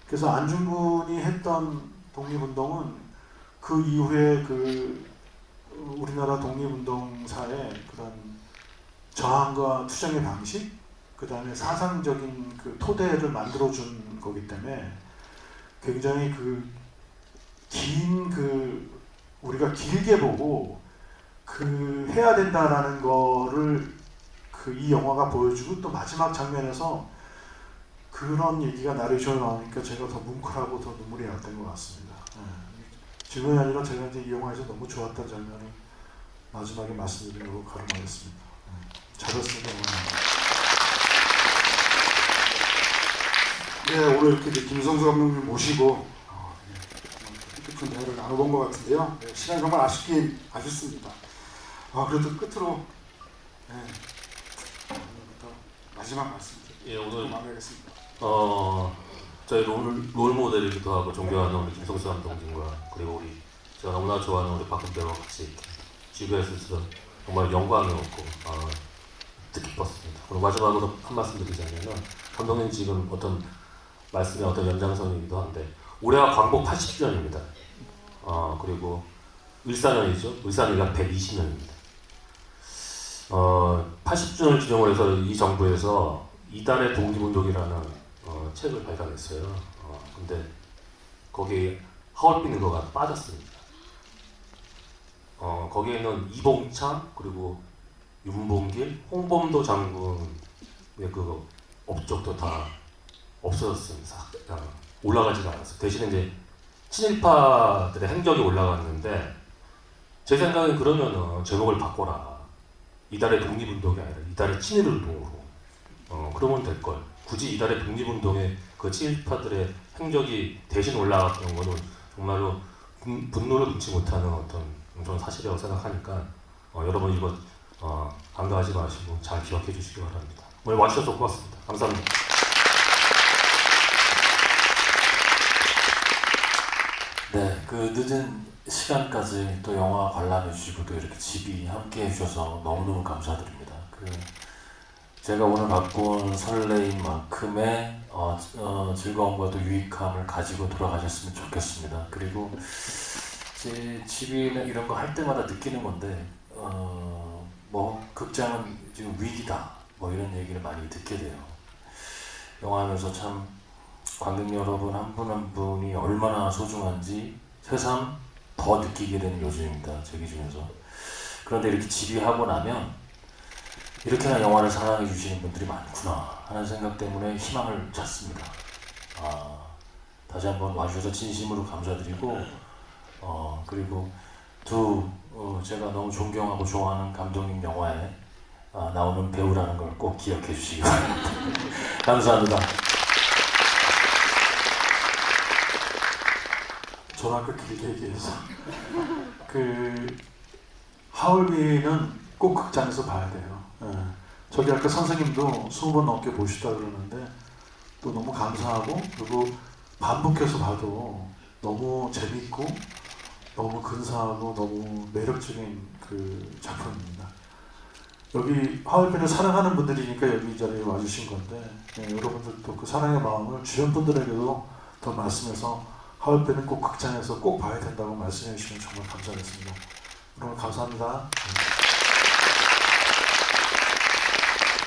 그래서 안중근이 했던 독립운동은 그 이후에 우리나라 독립운동사의 그런 저항과 투쟁의 방식, 그 다음에 사상적인 토대를 만들어준 거기 때문에 굉장히 우리가 길게 보고 해야 된다라는 거를 이 영화가 보여주고 또 마지막 장면에서 그런 얘기가 나레이션에 나오니까 제가 더 뭉클하고 더 눈물이 났던 것 같습니다. 질문이 아니라 제가 이제 이 영화에서 너무 좋았던 장면을 마지막에 말씀드리려고 가름하겠습니다. 잘했습니다. 네, 오늘 이렇게 김성수 감독님 모시고 뜻깊은 대화를 나눠본 것 같은데요. 네, 시간이 정말 아쉽긴 아쉽습니다. 그래도 끝으로 오늘부터 마지막 말씀드리겠습니다. 오늘 마무리하겠습니다. 저희 롤 모델이기도 하고 존경하는 우리 김성수 감독님과 그리고 제가 너무나 좋아하는 우리 박근 배우와 같이 이렇게 지구에서 있어서 정말 영광이었고 뜻깊었습니다. 그리고 마지막으로 한 말씀 드리자면 감독님 지금 어떤 말씀의 어떤 연장선이기도 한데 올해가 광복 80주년입니다. 그리고 을사년이죠. 을사년이 120년입니다. 80주년을 기념을 해서 이 정부에서 이달의 독립운동이라는 책을 발간했어요. 근데 거기에 하얼빈 의거가 빠졌습니다. 거기에는 이봉창 그리고 윤봉길, 홍범도 장군의 업적도 다 없어졌습니다. 올라가지가 않았어요. 대신에 이제 친일파들의 행적이 올라갔는데 제 생각엔 그러면은 제목을 바꿔라. 이달의 독립운동이 아니라 이달의 친일운동으로. 그러면 될걸. 굳이 이달의 독립운동에 그 친일파들의 행적이 대신 올라갔던 거는 정말로 분노를 금치 못하는 저는 사실이라고 생각하니까 여러분 이거 간과하지 마시고 잘 기억해 주시기 바랍니다. 오늘 와주셔서 고맙습니다. 감사합니다. 네, 늦은 시간까지 또 영화 관람해 주시고 또 이렇게 집이 함께 해주셔서 너무너무 감사드립니다. 제가 오늘 갖고 온 설레임만큼의 즐거움과 또 유익함을 가지고 돌아가셨으면 좋겠습니다. 그리고 제 집이나 이런 거 할 때마다 느끼는 건데 극장은 지금 위기다 이런 얘기를 많이 듣게 돼요. 영화하면서 참 관객 여러분 한 분 한 분이 얼마나 소중한지 새삼 더 느끼게 되는 요즘입니다. 제 기준에서. 그런데 이렇게 집이하고 나면 이렇게나 영화를 사랑해 주시는 분들이 많구나 하는 생각 때문에 희망을 찾습니다. 다시 한번 와주셔서 진심으로 감사드리고 그리고 제가 너무 존경하고 좋아하는 감독님 영화에 나오는 배우라는 걸 꼭 기억해 주시기 바랍니다. 감사합니다. 저는 아까 길게 얘기해서 그 하얼빈은 꼭 극장에서 봐야 돼요. 예. 저기 아까 선생님도 20번 넘게 보시다 그러는데 또 너무 감사하고 그리고 반복해서 봐도 너무 재밌고 너무 근사하고 너무 매력적인 그 작품입니다. 여기 하얼빈을 사랑하는 분들이니까 여기 이 자리에 와주신 건데 여러분들도 그 사랑의 마음을 주변 분들에게도 더 말씀해서 하얼빈은 꼭 극장에서 꼭 봐야 된다고 말씀해 주시면 정말 감사하겠습니다. 여러분 감사합니다.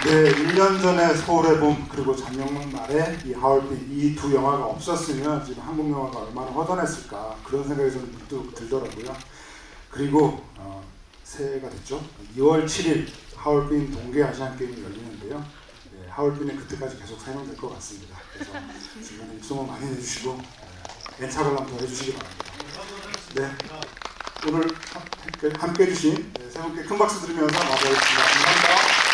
네, 1년 전에 서울의 봄 그리고 작년 말에 이 하얼빈 이 두 영화가 없었으면 지금 한국 영화가 얼마나 허전했을까 그런 생각이 좀 문득 들더라고요. 그리고 새해가 됐죠. 2월 7일 하얼빈 동계 아시안 게임이 열리는데요. 네, 하얼빈은 그때까지 계속 사용될 것 같습니다. 그래서 중간에 입소문 많이 내주시고 엔차 관람도 해주시기 바랍니다. 네, 오늘 함께 해주신 세 분께 큰 박수 드리면서 마무리하겠습니다. 감사합니다.